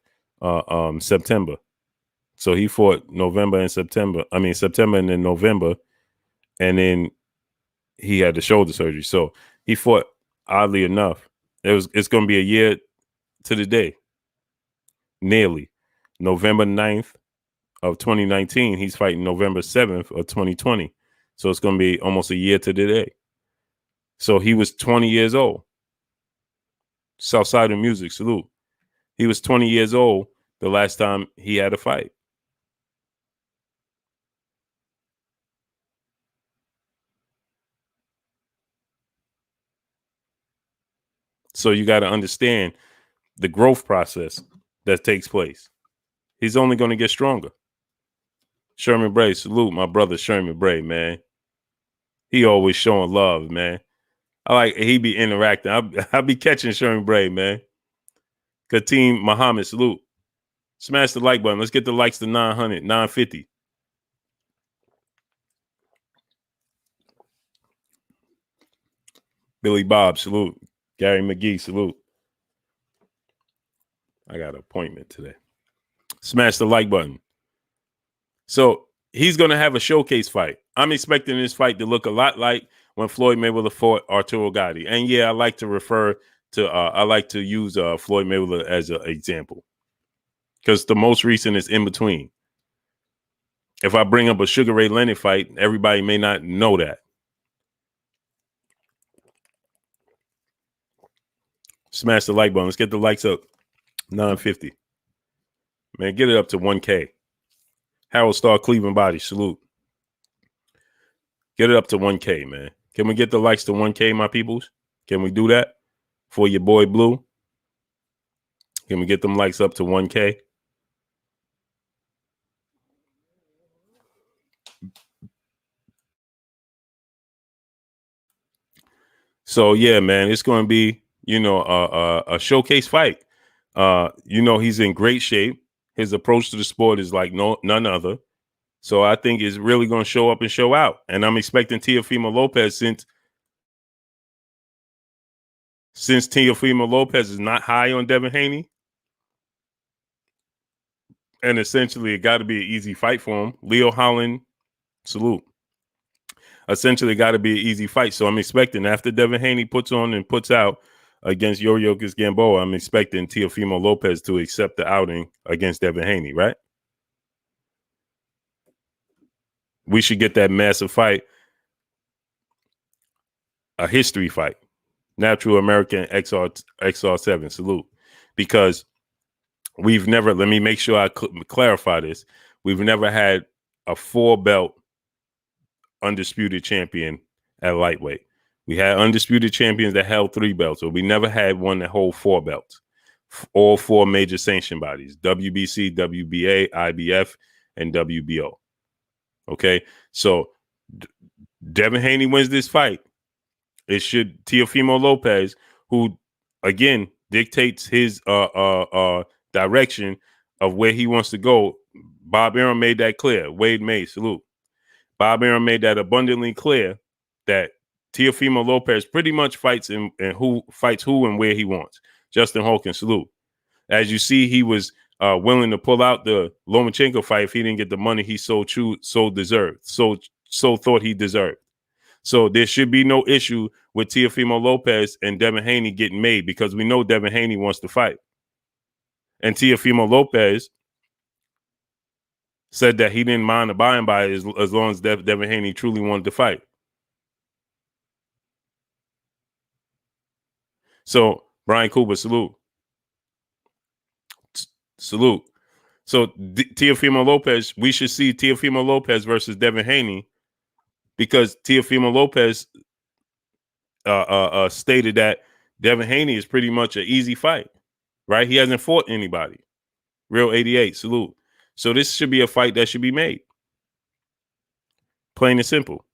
September. So he fought November and September. I mean September and then November, and then he had the shoulder surgery. So he fought, oddly enough, it's going to be a year to the day. Nearly. November 9th of 2019, he's fighting November 7th of 2020. So it's going to be almost a year to the day. So he was 20 years old. Southside of Music, salute. He was 20 years old the last time he had a fight. So you got to understand the growth process that takes place. He's only going to get stronger. Sherman Bray, salute my brother Sherman Bray, man. He always showing love, man. I like he be interacting. I'll be catching Sherman Bray, man. Kateem Muhammad, salute. Smash the like button. Let's get the likes to 900, 950. Billy Bob, salute. Gary McGee, salute. I got an appointment today. Smash the like button. So he's going to have a showcase fight. I'm expecting this fight to look a lot like when Floyd Mayweather fought Arturo Gatti. And yeah, I like to use Floyd Mayweather as an example, because the most recent is in between. If I bring up a Sugar Ray Leonard fight, everybody may not know that. Smash the like button. Let's get the likes up. 950. Man, get it up to 1K. Harold Starr, Cleveland Body, salute. Get it up to 1K, man. Can we get the likes to 1K, my peoples? Can we do that for your boy Blue? Can we get them likes up to 1K? So yeah, man, it's going to be, a showcase fight. He's in great shape. His approach to the sport is like none other. So I think it's really going to show up and show out. And I'm expecting Teofimo Lopez, since Teofimo Lopez is not high on Devin Haney, and essentially it got to be an easy fight for him. Leo Holland, salute. Essentially got to be an easy fight. So I'm expecting, after Devin Haney puts on and puts out against Yuriorkis Gamboa, I'm expecting Teofimo Lopez to accept the outing against Devin Haney, right? We should get that massive fight, a history fight. Natural American XR7, salute. Because we've never, let me make sure I clarify this. We've never had a 4-belt undisputed champion at lightweight. We had undisputed champions that held 3 belts, but we never had one that hold 4 belts. All 4 major sanction bodies: WBC, WBA, IBF, and WBO. Okay, so Devin Haney wins this fight. It should Teofimo Lopez, who again dictates his direction of where he wants to go. Bob Arum made that clear. Wade May, salute. Bob Arum made that abundantly clear that Teofimo Lopez pretty much fights and who fights who and where he wants. Justin Hawkins, salute. As you see, he was willing to pull out the Lomachenko fight if he didn't get the money he so thought he deserved. So there should be no issue with Teofimo Lopez and Devin Haney getting made, because we know Devin Haney wants to fight. And Teofimo Lopez said that he didn't mind abiding by it as long as Devin Haney truly wanted to fight. So, Brian Cooper, salute. Salute. So, Teofimo Lopez, we should see Teofimo Lopez versus Devin Haney, because Teofimo Lopez stated that Devin Haney is pretty much an easy fight, right? He hasn't fought anybody. Real 88, salute. So this should be a fight that should be made. Plain and simple.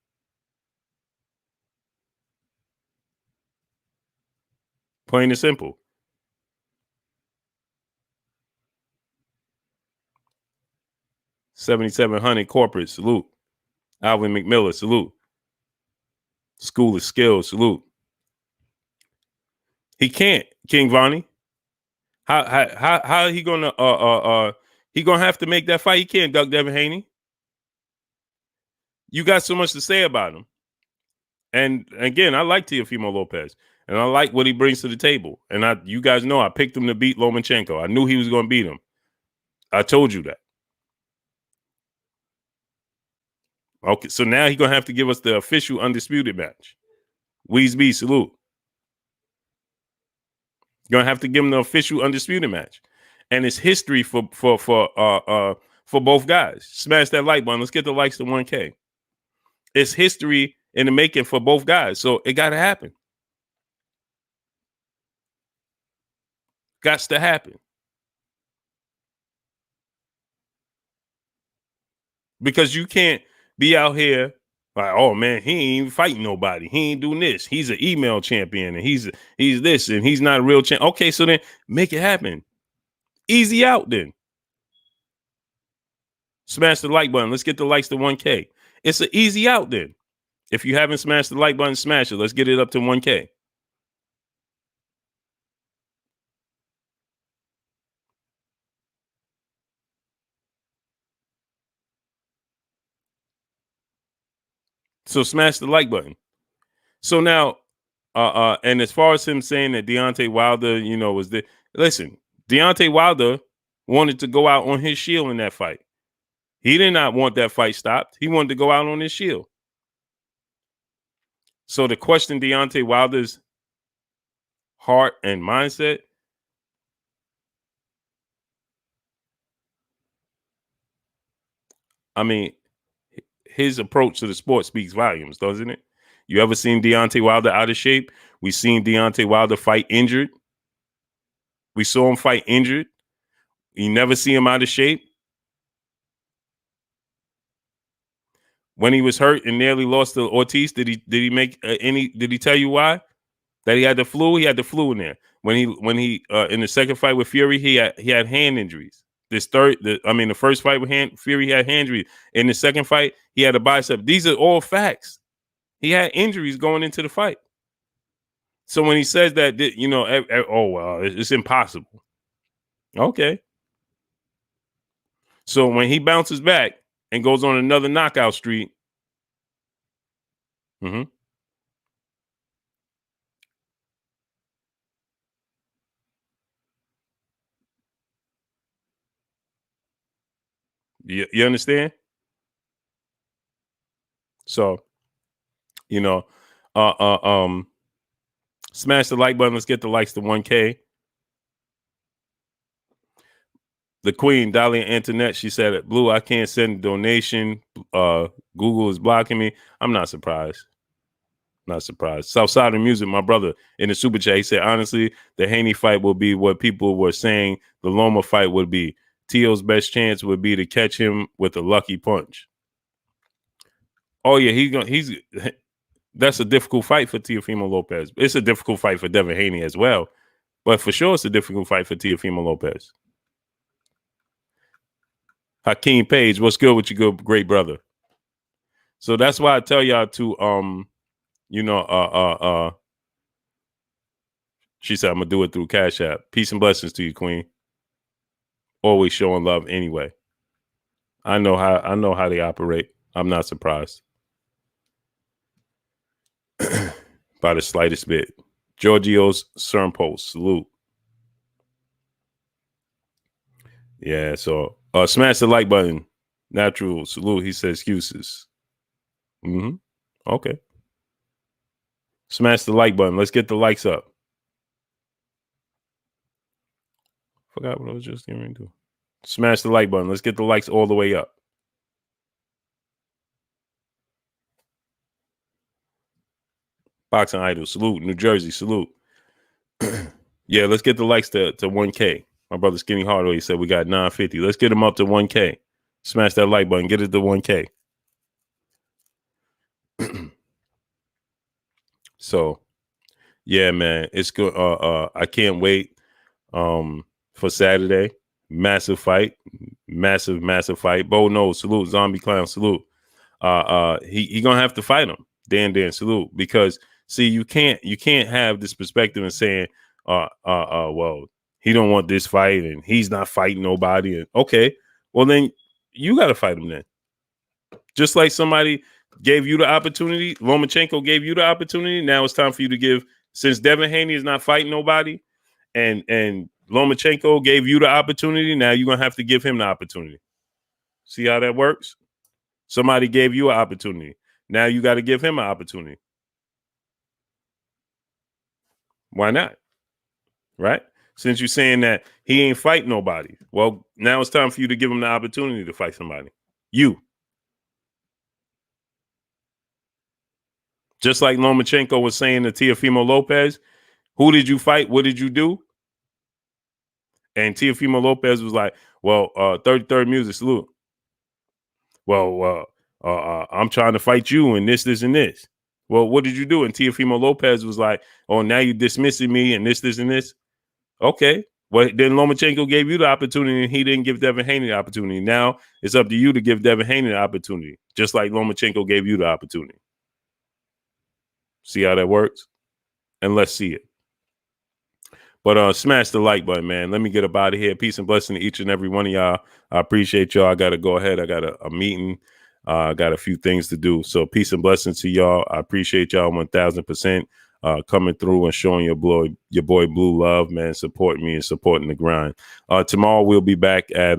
Plain and simple. $7,700 corporate, salute. Alvin McMillan, salute. School of Skills, salute. He can't, King Vonnie. How he gonna he gonna have to make that fight? He can't duck Devin Haney. You got so much to say about him. And again, I like Teofimo Lopez, and I like what he brings to the table. And you guys know I picked him to beat Lomachenko. I knew he was going to beat him. I told you that. Okay, so now he's going to have to give us the official undisputed match. Weezy, salute. You're going to have to give him the official undisputed match. And it's history for both guys. Smash that like button. Let's get the likes to 1K. It's history in the making for both guys. So it got to happen. Gots to happen. Because you can't be out here like, oh man, he ain't even fighting nobody. He ain't doing this. He's an email champion, and he's this, and he's not a real champ. Okay, so then make it happen. Easy out then. Smash the like button. Let's get the likes to 1K. It's an easy out then. If you haven't smashed the like button, smash it. Let's get it up to 1K. So smash the like button. So now, and as far as him saying that Deontay Wilder, was the listen, Deontay Wilder wanted to go out on his shield in that fight. He did not want that fight stopped. He wanted to go out on his shield. So to question Deontay Wilder's heart and mindset, I mean, his approach to the sport speaks volumes, doesn't it? You ever seen Deontay Wilder out of shape? We seen Deontay Wilder fight injured. We saw him fight injured. You never see him out of shape. When he was hurt and nearly lost to Ortiz, did he make any? Did he tell you why? That he had the flu. He had the flu in there. When he in the second fight with Fury, he had hand injuries. The first fight with Fury, he had hand injuries. In the second fight, he had a bicep. These are all facts. He had injuries going into the fight. So when he says that, it's impossible. Okay. So when he bounces back and goes on another knockout streak, you understand? So, smash the like button. Let's get the likes to 1K. The Queen, Dahlia Antoinette, she said, Blue, I can't send a donation. Google is blocking me. I'm not surprised. Not surprised. Southside Music, my brother, in the super chat, he said, honestly, the Haney fight will be what people were saying the Loma fight would be. Teo's best chance would be to catch him with a lucky punch. Oh, yeah, that's a difficult fight for Teofimo Lopez. It's a difficult fight for Devin Haney as well. But for sure, it's a difficult fight for Teofimo Lopez. Hakeem Page, what's good with you, good great brother? So that's why I tell y'all to she said I'm gonna do it through Cash App. Peace and blessings to you, Queen. always showing love anyway. I know how they operate. I'm not surprised by the slightest bit. Giorgio's CERN post, salute. Yeah, so smash the like button. Natural, salute. He said excuses. Okay. Smash the like button. Let's get the likes up. Forgot what I was just going to do. Smash the like button. Let's get the likes all the way up. Boxing Idol, salute. New Jersey, salute. Yeah, let's get the likes to 1K. My brother Skinny Hardaway said we got 950. Let's get them up to 1K. Smash that like button. Get it to 1K. So, yeah, man, it's good. I can't wait for Saturday. Massive fight. Massive fight. Bo no, salute. Zombie Clown, salute. He gonna have to fight him. Dan, salute. Because see, you can't have this perspective and saying, well, he don't want this fight and he's not fighting nobody. And okay, well then you gotta fight him then. Just like somebody gave you the opportunity, Lomachenko gave you the opportunity. Now it's time for you to give, since Devin Haney is not fighting nobody, and Lomachenko gave you the opportunity. Now you're gonna have to give him the opportunity. See how that works? Somebody gave you an opportunity. Now you got to give him an opportunity. Why not? Right? Since you're saying that he ain't fight nobody. Well, now it's time for you to give him the opportunity to fight somebody. You. Just like Lomachenko was saying to Teofimo Lopez, who did you fight? What did you do? And Teofimo Lopez was like, well, 33rd Music, salute. Well, I'm trying to fight you and this, and this. Well, what did you do? And Teofimo Lopez was like, oh, now you're dismissing me and this, and this. Okay. Well, then Lomachenko gave you the opportunity and he didn't give Devin Haney the opportunity. Now it's up to you to give Devin Haney the opportunity, just like Lomachenko gave you the opportunity. See how that works? And let's see it. But smash the like button, man. Let me get up out of here. Peace and blessing to each and every one of y'all. I appreciate y'all. I got to go ahead. I got a meeting. I got a few things to do. So peace and blessings to y'all. I appreciate y'all 1000% coming through and showing your boy Blue love, man. Supporting me and supporting the grind. Tomorrow we'll be back at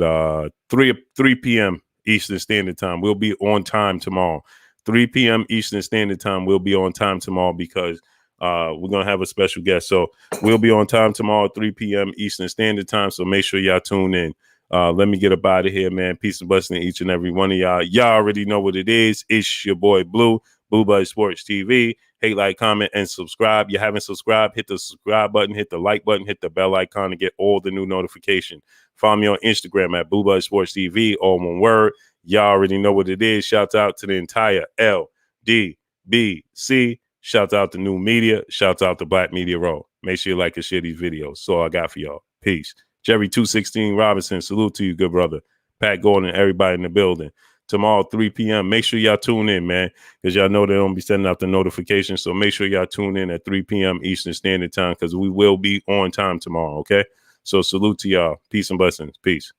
3 p.m. Eastern Standard Time. We'll be on time tomorrow. 3 p.m. Eastern Standard Time. We'll be on time tomorrow because we're going to have a special guest. So we'll be on time tomorrow, 3 p.m. Eastern Standard Time. So make sure y'all tune in. Let me get up out of here, man. Peace and blessing to each and every one of y'all. Y'all already know what it is. It's your boy Blue Buddy Sports TV. Hate, like, comment, and subscribe. You haven't subscribed, hit the subscribe button, hit the like button, hit the bell icon to get all the new notifications. Follow me on Instagram at Blue Buddy Sports TV, all one word. Y'all already know what it is. Shout out to the entire LDBC. Shout out to New Media. Shout out to Black Media Row. Make sure you like and share these videos. That's all I got for y'all. Peace. Jerry 216 Robinson, salute to you, good brother. Pat Gordon, everybody in the building. Tomorrow, 3 p.m. Make sure y'all tune in, man, because y'all know they don't be sending out the notifications. So make sure y'all tune in at 3 p.m. Eastern Standard Time because we will be on time tomorrow, okay? So salute to y'all. Peace and blessings. Peace.